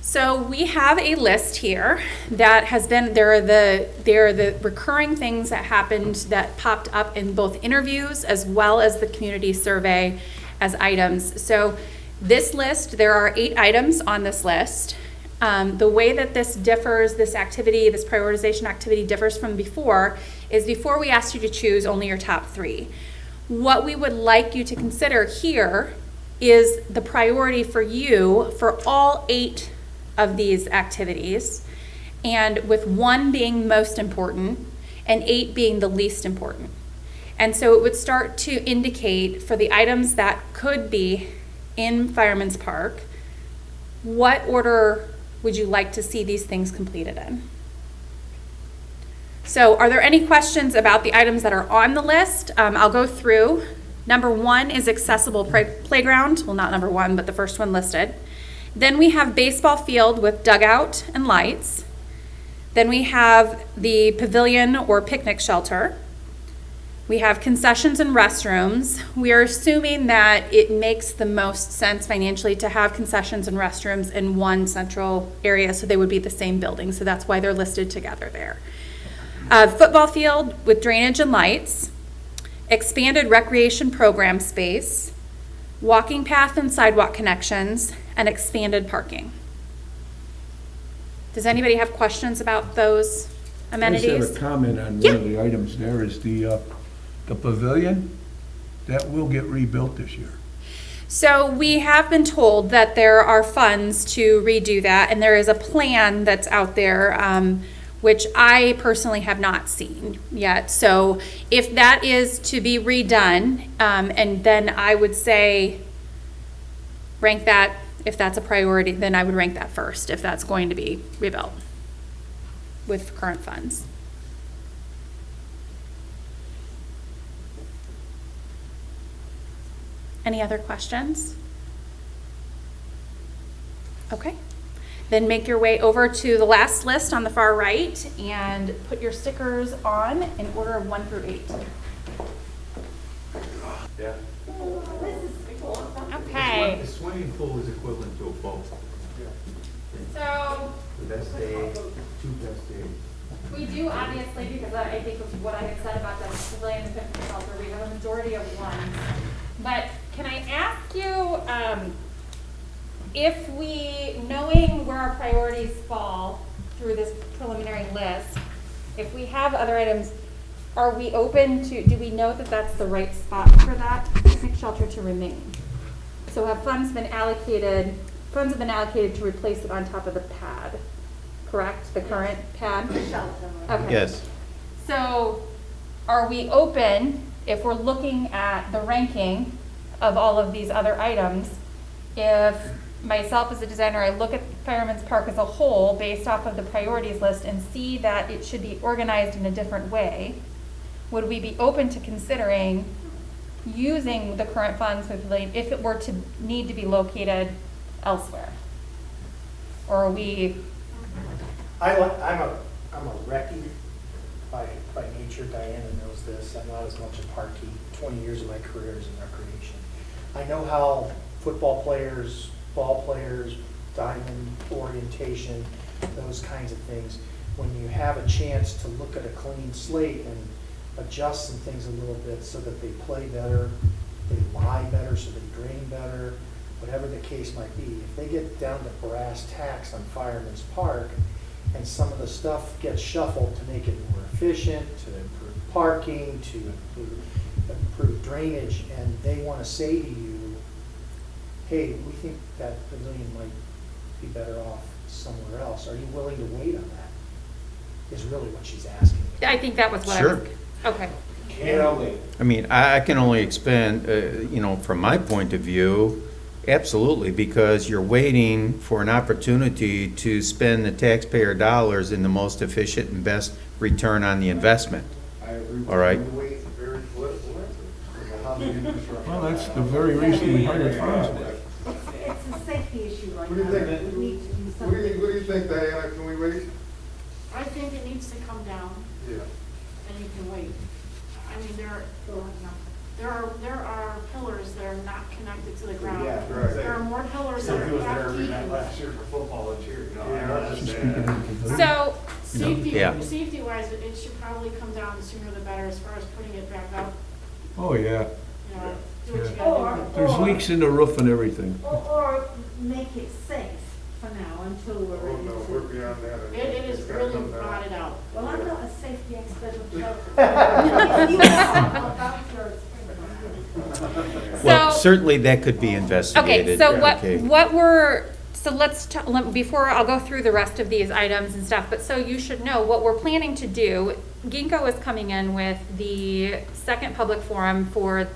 Speaker 4: So we have a list here that has been, there are the recurring things that happened that popped up in both interviews as well as the community survey as items. So this list, there are 8 items on this list. The way that this differs, this prioritization activity differs from before, is before we asked you to choose only your top 3. What we would like you to consider here is the priority for you for all 8 of these activities, and with 1 being most important and 8 being the least important. And so it would start to indicate for the items that could be in Fireman's Park, what order would you like to see these things completed in? So are there any questions about the items that are on the list? I'll go through Number 1 is accessible playground. Well, not number 1, but the first one listed. Then we have baseball field with dugout and lights. Then we have the pavilion or picnic shelter. We have concessions and restrooms. We are assuming that it makes the most sense financially to have concessions and restrooms in one central area, so they would be the same building. So that's why they're listed together there. Football field with drainage and lights, expanded recreation program space, walking path and sidewalk connections, and expanded parking. Does anybody have questions about those
Speaker 10: I
Speaker 4: amenities?
Speaker 10: just have a comment on
Speaker 4: Yeah.
Speaker 10: one of the items there is the pavilion, that will get rebuilt this year.
Speaker 4: So we have been told that there are funds to redo that, and there is a plan that's out there, which I personally have not seen yet. So if that is to be redone, and then I would say rank that, if that's a priority, then I would rank that first, if that's going to be rebuilt with current funds. Any other questions? Okay. Then make your way over to the last list on the far right and put your stickers on in order of 1 through 8.
Speaker 1: Yeah.
Speaker 4: Okay.
Speaker 1: The swimming pool is equivalent to a boat.
Speaker 4: So
Speaker 1: The best day, 2 best days.
Speaker 4: we do obviously, because I think of what I had said about the pavilion and picnic shelter, we have a majority of ones. But can I ask you, if we, knowing where our priorities fall through this preliminary list, if we have other items, are we open to, do we know that that's the right spot for that picnic shelter to remain? So have funds been allocated to replace it on top of the pad, correct? The current pad? Okay.
Speaker 1: Yes.
Speaker 4: So are we open, if we're looking at the ranking of all of these other items, if myself as a designer, I look at Fireman's Park as a whole based off of the priorities list and see that it should be organized in a different way, would we be open to considering using the current funds for the pavilion if it were to need to be located elsewhere? Or are we?
Speaker 8: I'm a recce by nature. Diana knows this. I'm not as much a parky. 20 years of my career is in recreation. I know how football players, ball players, diamond orientation, those kinds of things. When you have a chance to look at a clean slate and adjust some things a little bit so that they play better, they lie better, so they drain better, whatever the case might be. If they get down to brass tacks on Fireman's Park and some of the stuff gets shuffled to make it more efficient, to improve parking, to improve drainage, and they want to say to you, hey, we think that pavilion might be better off somewhere else. Are you willing to wait on that? Is really what she's asking.
Speaker 4: I think that was what
Speaker 1: Sure.
Speaker 4: I was. Okay.
Speaker 1: I mean, I can only expand, from my point of view, absolutely, because you're waiting for an opportunity to spend the taxpayer dollars in the most efficient and best return on the investment.
Speaker 14: I agree.
Speaker 1: All right.
Speaker 14: The way it's a very political answer. How the infrastructure-
Speaker 10: Well, that's the very reason we hired Farnsworth.
Speaker 12: It's a safety issue right
Speaker 11: What do you
Speaker 12: now.
Speaker 11: think?
Speaker 12: We need to do
Speaker 11: What do
Speaker 12: something.
Speaker 11: you think, Diana? Can we wait?
Speaker 15: I think it needs to come down,
Speaker 11: Yeah.
Speaker 15: and you can wait. I mean, there are pillars that are not connected to the ground.
Speaker 14: Yeah,
Speaker 11: right.
Speaker 15: There are more pillars that
Speaker 14: Some
Speaker 15: are
Speaker 14: people there
Speaker 15: not
Speaker 14: every night
Speaker 15: keeping.
Speaker 14: last year for football and cheer, you know, I
Speaker 11: Yeah.
Speaker 14: understand.
Speaker 4: So,
Speaker 1: Yeah.
Speaker 15: Safety wise, it should probably come down sooner the better as far as putting it back up,
Speaker 10: Oh, yeah.
Speaker 15: you know, do what you
Speaker 10: Yeah.
Speaker 15: gotta do.
Speaker 10: There's leaks in the roof and everything.
Speaker 12: Or make it safe for now until we're
Speaker 11: Oh,
Speaker 12: ready
Speaker 11: no, we're
Speaker 12: to.
Speaker 11: beyond that.
Speaker 15: It is
Speaker 11: It's gotta
Speaker 15: really
Speaker 11: come down.
Speaker 15: rotted out.
Speaker 12: Well, I'm not a safety expert of shelter. You know about your experience.
Speaker 1: Well,
Speaker 4: So-
Speaker 1: certainly that could be investigated.
Speaker 4: okay, so
Speaker 1: Okay.
Speaker 4: before I'll go through the rest of these items and stuff, but so you should know what we're planning to do. Ginkgo is coming in with the second public forum for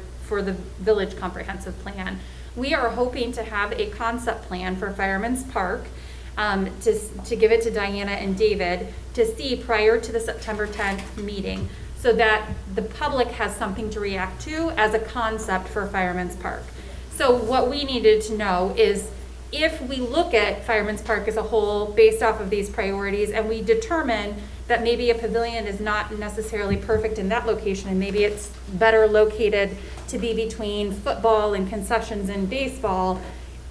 Speaker 4: the Village Comprehensive Plan. We are hoping to have a concept plan for Fireman's Park, to give it to Diana and David to see prior to the September 10th meeting. so that the public has something to react to as a concept for Fireman's Park. So what we needed to know is if we look at Fireman's Park as a whole based off of these priorities and we determine that maybe a pavilion is not necessarily perfect in that location and maybe it's better located to be between football and concessions and baseball,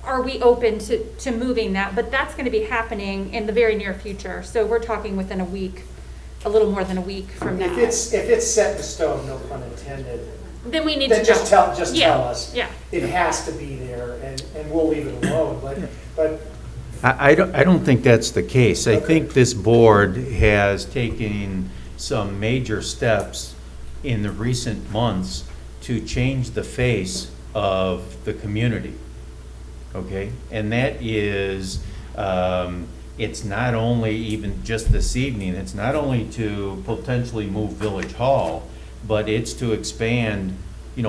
Speaker 4: are we open to moving that? But that's going to be happening in the very near future. So we're talking within a week, a little more than a week from now.
Speaker 8: If it's set in stone, no pun intended,
Speaker 4: Then we need
Speaker 8: then
Speaker 4: to
Speaker 8: just
Speaker 4: know.
Speaker 8: tell us.
Speaker 4: Yeah.
Speaker 8: It has to be there, and we'll leave it alone, but
Speaker 7: I don't think that's the case. I think this board has taken some major steps in the recent months to change the face of the community, okay? And that is, it's not only even just this evening, it's not only to potentially move Village Hall, but it's to expand,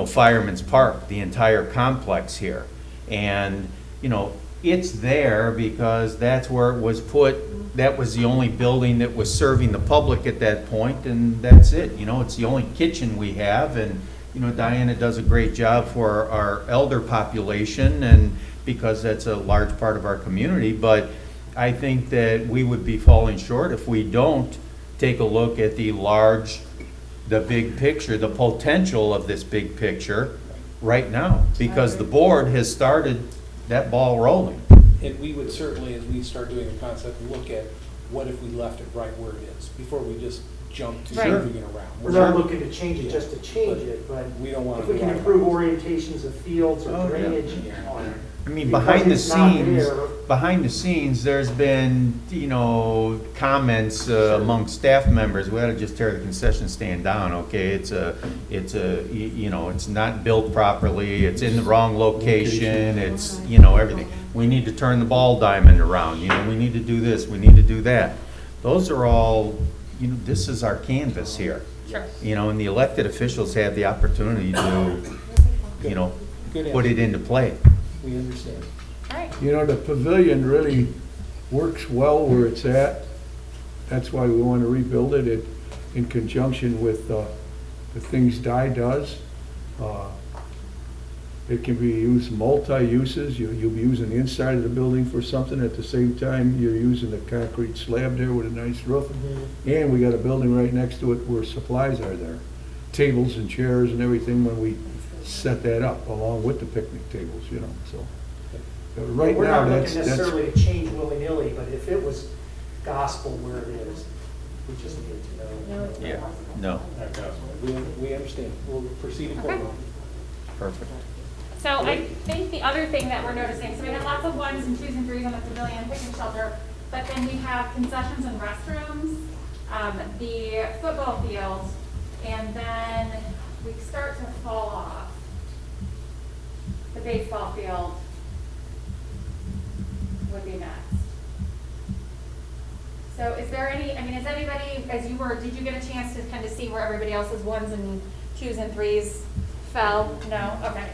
Speaker 7: Fireman's Park, the entire complex here. And, it's there because that's where it was put, that was the only building that was serving the public at that point, and that's it. It's the only kitchen we have, and, Diana does a great job for our elder population, and because that's a large part of our community, but I think that we would be falling short if we don't take a look at the big picture, the potential of this big picture right now, because the board has started that ball rolling.
Speaker 13: And we would certainly, as we start doing the concept, look at what if we left it right where it is, before we just jump to
Speaker 4: Right.
Speaker 13: moving it around.
Speaker 8: we're not looking to change it just to change it, but
Speaker 13: We don't want
Speaker 8: if
Speaker 13: to.
Speaker 8: we can improve orientations of fields
Speaker 7: Oh,
Speaker 8: or
Speaker 7: yeah.
Speaker 8: drainage on it.
Speaker 7: I mean,
Speaker 8: Because
Speaker 7: behind the scenes, there's been, comments among staff members, we ought to just tear the concession stand down, okay? It's not built properly, it's in the wrong location, it's, everything. We need to turn the ball diamond around, we need to do this, we need to do that. Those are all, this is our canvas here.
Speaker 4: Sure.
Speaker 7: And the elected officials have the opportunity to,
Speaker 13: Good
Speaker 7: put
Speaker 13: answer.
Speaker 7: it into play.
Speaker 13: We understand.
Speaker 4: All right.
Speaker 10: The pavilion really works well where it's at. That's why we want to rebuild it in conjunction with the things Di does. It can be used multi-uses. You'll be using the inside of the building for something. At the same time, you're using the concrete slab there with a nice roof. And we got a building right next to it where supplies are there. Tables and chairs and everything when we set that up, along with the picnic tables, so. Right
Speaker 8: We're
Speaker 10: now,
Speaker 8: not
Speaker 10: that's.
Speaker 8: looking necessarily to change willy-nilly, but if it was gospel where it is, we just need to know.
Speaker 7: Yeah, no,
Speaker 13: We understand. We'll proceed accordingly.
Speaker 7: perfect.
Speaker 4: So I think the other thing that we're noticing, so we have lots of 1s and 2s and 3s on the pavilion picnic shelter, but then we have concessions and restrooms, the football field, and then we start to fall off. The baseball field would be next. So is there any, is anybody, did you get a chance to kind of see where everybody else's 1s and 2s and 3s fell? No? Okay.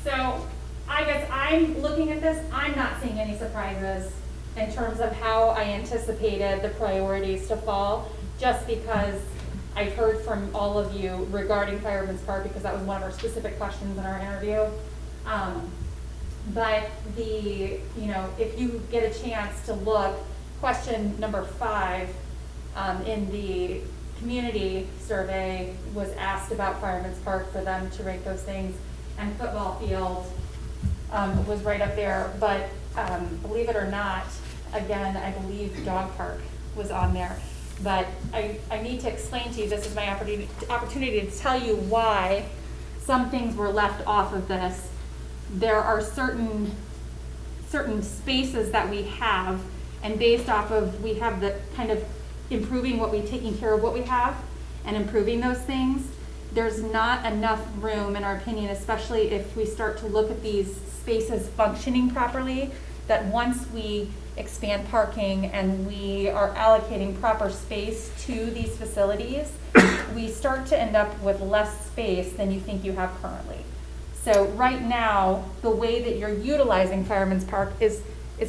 Speaker 4: So I guess I'm looking at this, I'm not seeing any surprises in terms of how I anticipated the priorities to fall, just because I've heard from all of you regarding Fireman's Park, because that was one of our specific questions in our interview. But if you get a chance to look, question number 5 in the community survey was asked about Fireman's Park for them to rate those things, and football field was right up there. But believe it or not, again, I believe dog park was on there. But I need to explain to you, this is my opportunity to tell you why some things were left off of this. There are certain spaces that we have, and based off of, we have the kind of taking care of what we have and improving those things. There's not enough room, in our opinion, especially if we start to look at these spaces functioning properly, that once we expand parking and we are allocating proper space to these facilities, we start to end up with less space than you think you have currently. So right now, the way that you're utilizing Fireman's Park is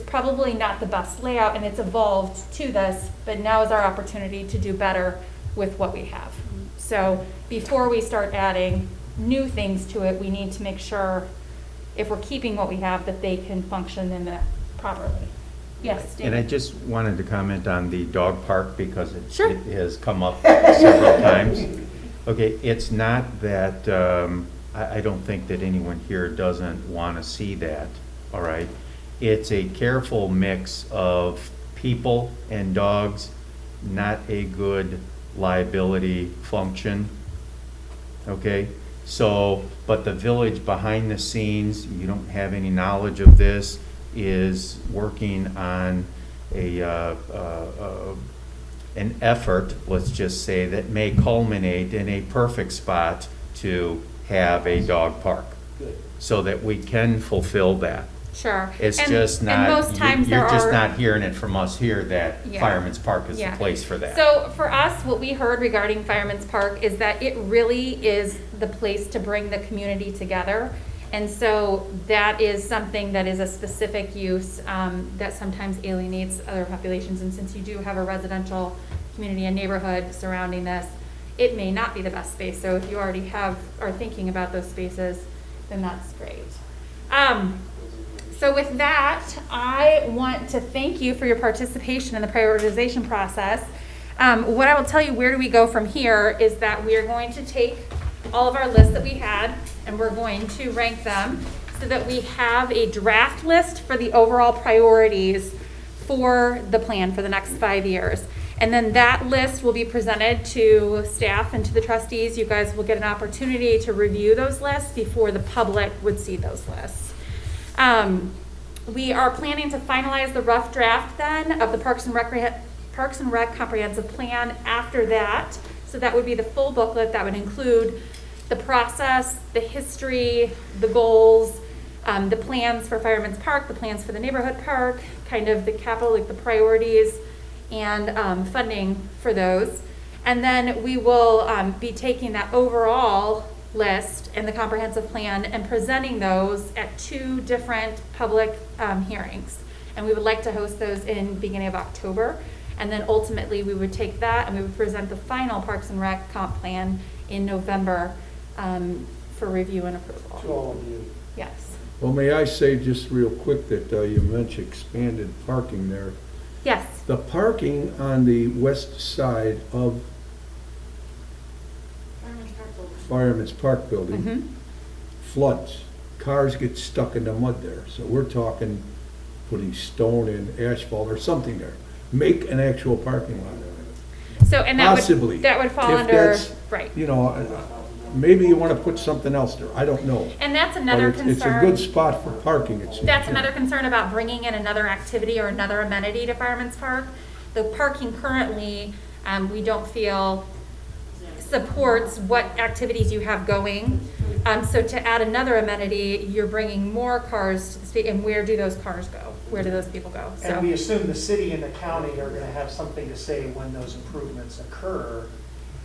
Speaker 4: probably not the best layout, and it's evolved to this, but now is our opportunity to do better with what we have. So before we start adding new things to it, we need to make sure if we're keeping what we have, that they can function in that properly. Yes,
Speaker 7: And I
Speaker 4: David?
Speaker 7: just wanted to comment on the dog park because
Speaker 4: Sure.
Speaker 7: it has come up several times. Okay, it's not that, I don't think that anyone here doesn't want to see that, all right? It's a careful mix of people and dogs, not a good liability function, okay? So, but the village behind the scenes, you don't have any knowledge of this, is working on an effort, let's just say, that may culminate in a perfect spot to have a dog park. So that we can fulfill that.
Speaker 4: Sure.
Speaker 7: It's
Speaker 4: And-
Speaker 7: just
Speaker 4: and
Speaker 7: not,
Speaker 4: most times there
Speaker 7: you're just
Speaker 4: are-
Speaker 7: not hearing it from us here that
Speaker 4: Yeah.
Speaker 7: Fireman's Park is the
Speaker 4: Yeah.
Speaker 7: place for that.
Speaker 4: So for us, what we heard regarding Fireman's Park is that it really is the place to bring the community together. And so that is something that is a specific use that sometimes alienates other populations. And since you do have a residential community and neighborhood surrounding this, it may not be the best space. So if you already are thinking about those spaces, then that's great. So with that, I want to thank you for your participation in the prioritization process. What I will tell you, where do we go from here, is that we are going to take all of our lists that we had and we're going to rank them so that we have a draft list for the overall priorities for the plan for the next 5 years. And then that list will be presented to staff and to the trustees. You guys will get an opportunity to review those lists before the public would see those lists. We are planning to finalize the rough draft then of the Parks and Rec comprehensive plan after that. So that would be the full booklet that would include the process, the history, the goals, the plans for Fireman's Park, the plans for the neighborhood park, kind of the capital, like the priorities, and funding for those. And then we will be taking that overall list and the comprehensive plan and presenting those at 2 different public hearings. And we would like to host those in beginning of October. And then ultimately we would take that and we would present the final Parks and Rec comp plan in November for review and approval.
Speaker 8: To all of you.
Speaker 4: Yes.
Speaker 10: Well, may I say just real quick that you mentioned expanded parking there.
Speaker 4: Yes.
Speaker 10: The parking on the west side of Fireman's Park building
Speaker 4: Mhm.
Speaker 10: floods. Cars get stuck in the mud there. So we're talking putting stone and asphalt or something there. Make an actual parking lot out of it.
Speaker 4: So, and
Speaker 10: Possibly.
Speaker 4: that would fall
Speaker 10: If
Speaker 4: under,
Speaker 10: that's,
Speaker 4: right.
Speaker 10: You know, maybe you want to put something else there. I don't know.
Speaker 4: And that's
Speaker 10: But
Speaker 4: another
Speaker 10: it's a
Speaker 4: concern.
Speaker 10: good spot for parking, it seems.
Speaker 4: That's another concern about bringing in another activity or another amenity to Fireman's Park. The parking currently, we don't feel supports what activities you have going. So to add another amenity, you're bringing more cars to the street, and where do those cars go? Where do those people go?
Speaker 8: And we
Speaker 4: So,
Speaker 8: assume the city and the county are gonna have something to say when those improvements occur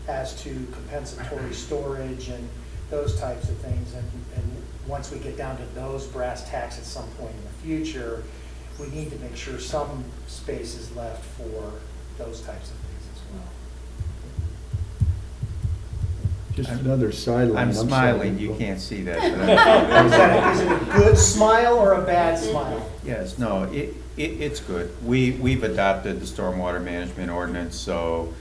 Speaker 8: as to compensatory storage and those types of things. And once we get down to those brass tacks at some point in the future, we need to make sure some space is left for those types of things as well.
Speaker 10: Just another sideline.
Speaker 7: I'm
Speaker 10: sorry.
Speaker 7: smiling, you can't see that. but
Speaker 8: Is it a good smile or a bad smile?
Speaker 7: Yes, no, it's good. We've adopted the stormwater management ordinance, so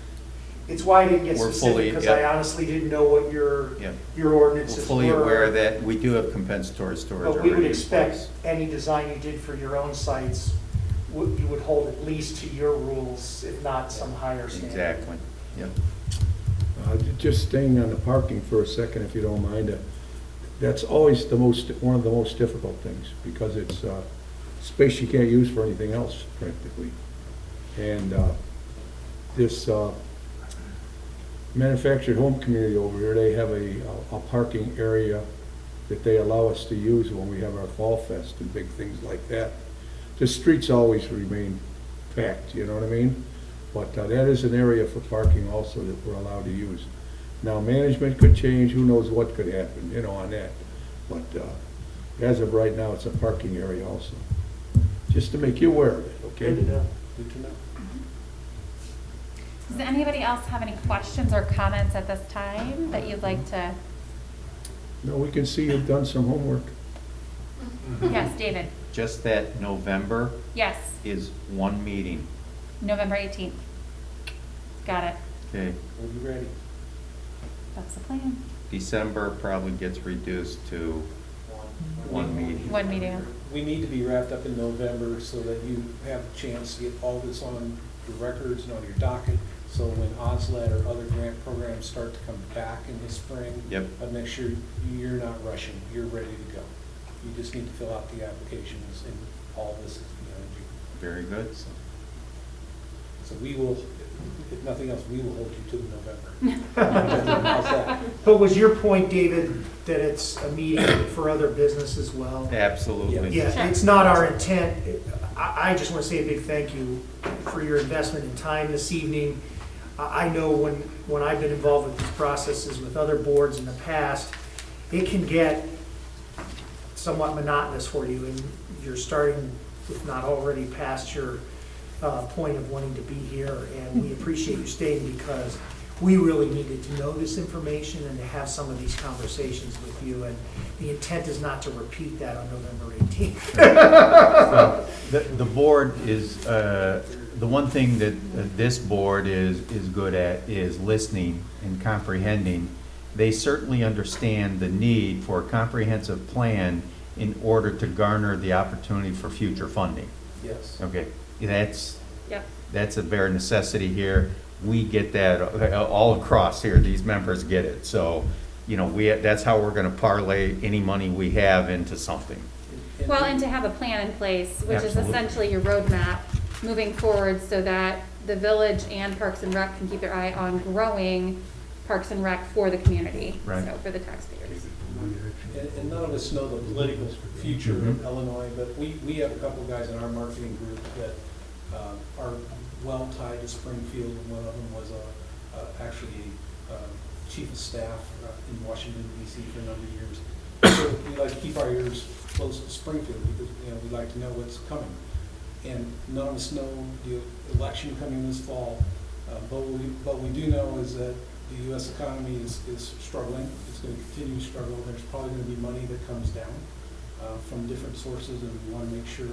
Speaker 8: It's why I didn't get
Speaker 7: We're
Speaker 8: specific,
Speaker 7: fully-
Speaker 8: because
Speaker 7: yep.
Speaker 8: I honestly didn't know what your
Speaker 7: Yep.
Speaker 8: ordinances
Speaker 7: we're
Speaker 8: were.
Speaker 7: fully aware of that. We do have compensatory storage
Speaker 8: But
Speaker 7: already
Speaker 8: we would
Speaker 7: in
Speaker 8: expect
Speaker 7: place.
Speaker 8: any design you did for your own sites, you would hold at least to your rules, if not some higher standard.
Speaker 7: Exactly, yep.
Speaker 10: Just staying on the parking for a second, if you don't mind. That's always one of the most difficult things, because it's space you can't use for anything else, practically. And this manufactured home community over here, they have a parking area that they allow us to use when we have our Fall Fest and big things like that. The streets always remain packed, you know what I mean? But that is an area for parking also that we're allowed to use. Now, management could change, who knows what could happen, you know, on that. But as of right now, it's a parking area also. Just to make you aware of it, okay?
Speaker 8: Good to know.
Speaker 6: Good to know.
Speaker 4: Does anybody else have any questions or comments at this time that you'd like to?
Speaker 10: No, we can see you've done some homework.
Speaker 4: Yes, David?
Speaker 7: Just that November
Speaker 4: Yes,
Speaker 7: is one meeting.
Speaker 4: November 18th. Got it.
Speaker 7: Okay.
Speaker 13: We'll be ready.
Speaker 4: That's the plan.
Speaker 7: December probably gets reduced to one meeting.
Speaker 4: One meeting.
Speaker 13: We need to be wrapped up in November so that you have a chance to get all this on your records and on your docket. So when OSLAD or other grant programs start to come back in the spring,
Speaker 7: Yep.
Speaker 13: make sure you're not rushing, you're ready to go. You just need to fill out the applications and all this is behind you.
Speaker 7: Very good.
Speaker 13: So we will, if nothing else, we will hold you to the November. How's that?
Speaker 8: But was your point, David, that it's a meeting for other business as well?
Speaker 7: Absolutely.
Speaker 8: Yeah, it's not our intent. I just want to say a big thank you for your investment in time this evening. I know when I've been involved with these processes with other boards in the past, it can get somewhat monotonous for you, and you're starting, if not already past your point of wanting to be here, and we appreciate you staying because we really needed to know this information and to have some of these conversations with you, and the intent is not to repeat that on November 18th.
Speaker 7: The board is, the one thing that this board is good at is listening and comprehending. They certainly understand the need for a comprehensive plan in order to garner the opportunity for future funding.
Speaker 13: Yes.
Speaker 7: Okay, that's
Speaker 4: Yep.
Speaker 7: that's a bare necessity here. We get that all across here. These members get it. So, you know, that's how we're going to parlay any money we have into something.
Speaker 4: Well, and to have a plan in place, which
Speaker 7: Absolutely.
Speaker 4: is essentially your roadmap moving forward so that the village and Parks and Rec can keep their eye on growing Parks and Rec for the community,
Speaker 7: Right.
Speaker 4: so for the taxpayers.
Speaker 13: And none of us know the political future of Illinois, but we have a couple guys in our marketing group that are well tied to Springfield. One of them was actually chief of staff in Washington D.C. for a number of years. So we like to keep our ears close to Springfield because we like to know what's coming. And none of us know the election coming this fall, but what we do know is that the U.S. economy is struggling. It's going to continue to struggle. There's probably going to be money that comes down from different sources, and we want to make sure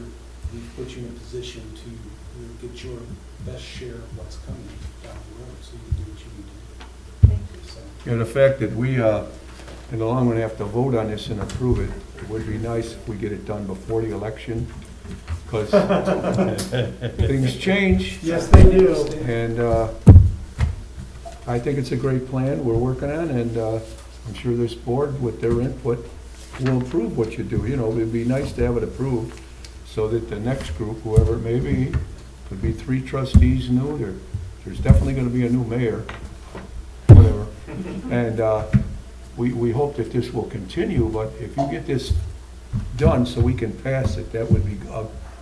Speaker 13: we put you in a position to get your best share of what's coming down the road, so you can do what you need to do.
Speaker 4: Thank you.
Speaker 13: So,
Speaker 10: You know, the fact that we, in the long run, have to vote on this and approve it, it would be nice if we get it done before the election, because things change.
Speaker 8: Yes, they do.
Speaker 10: And I think it's a great plan we're working on, and I'm sure this board, with their input, will approve what you do. You know, it'd be nice to have it approved so that the next group, whoever it may be, could be 3 trustees new. There's definitely going to be a new mayor, whatever. And we hope that this will continue, but if you get this done so we can pass it, that would be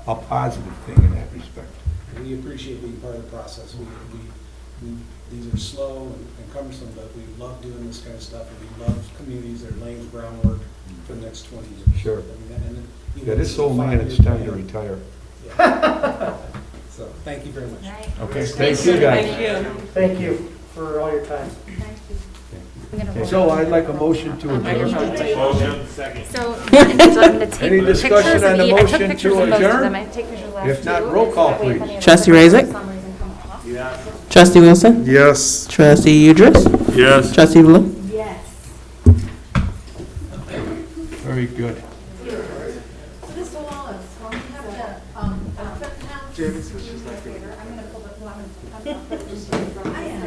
Speaker 10: a positive thing in that respect.
Speaker 13: we appreciate being part of the process. These are slow and cumbersome, but we love doing this kind of stuff, and we love communities that are laying the groundwork for the next 20 years.
Speaker 10: Sure.
Speaker 13: I mean, and, you know,
Speaker 10: Yeah, this
Speaker 13: it's a
Speaker 10: old man, it's
Speaker 13: 5-year
Speaker 10: time to
Speaker 13: plan.
Speaker 10: retire.
Speaker 13: Yeah. So, thank you very much.
Speaker 10: Okay, thank you, guys.
Speaker 2: Thank you.
Speaker 8: Thank you for all your time.
Speaker 4: I'm gonna
Speaker 10: Okay,
Speaker 4: roll.
Speaker 10: so I'd like a motion to adjourn.
Speaker 9: Motion, second.
Speaker 4: So, would you like me to take
Speaker 10: Any
Speaker 4: pictures
Speaker 10: discussion
Speaker 4: of
Speaker 10: on the
Speaker 4: I took
Speaker 10: motion
Speaker 4: pictures
Speaker 10: to
Speaker 4: of most of
Speaker 10: adjourn?
Speaker 4: them. I take pictures of the last
Speaker 10: If not,
Speaker 4: two,
Speaker 10: roll
Speaker 4: so
Speaker 10: call,
Speaker 4: that way if
Speaker 10: please.
Speaker 4: any of the
Speaker 2: Trustee
Speaker 4: pictures
Speaker 2: Raisik?
Speaker 4: for some reason come off.
Speaker 9: Yeah.
Speaker 2: Trustee Wilson?
Speaker 11: Yes.
Speaker 2: Trustee Udris?
Speaker 9: Yes.
Speaker 2: Trustee Blue?
Speaker 12: Yes.
Speaker 10: Very good.
Speaker 12: So Mr. Wallace, when we have the, Trenton Township.
Speaker 11: Jamie says she's not good.
Speaker 12: I'm gonna pull the, well, I'm gonna, I am.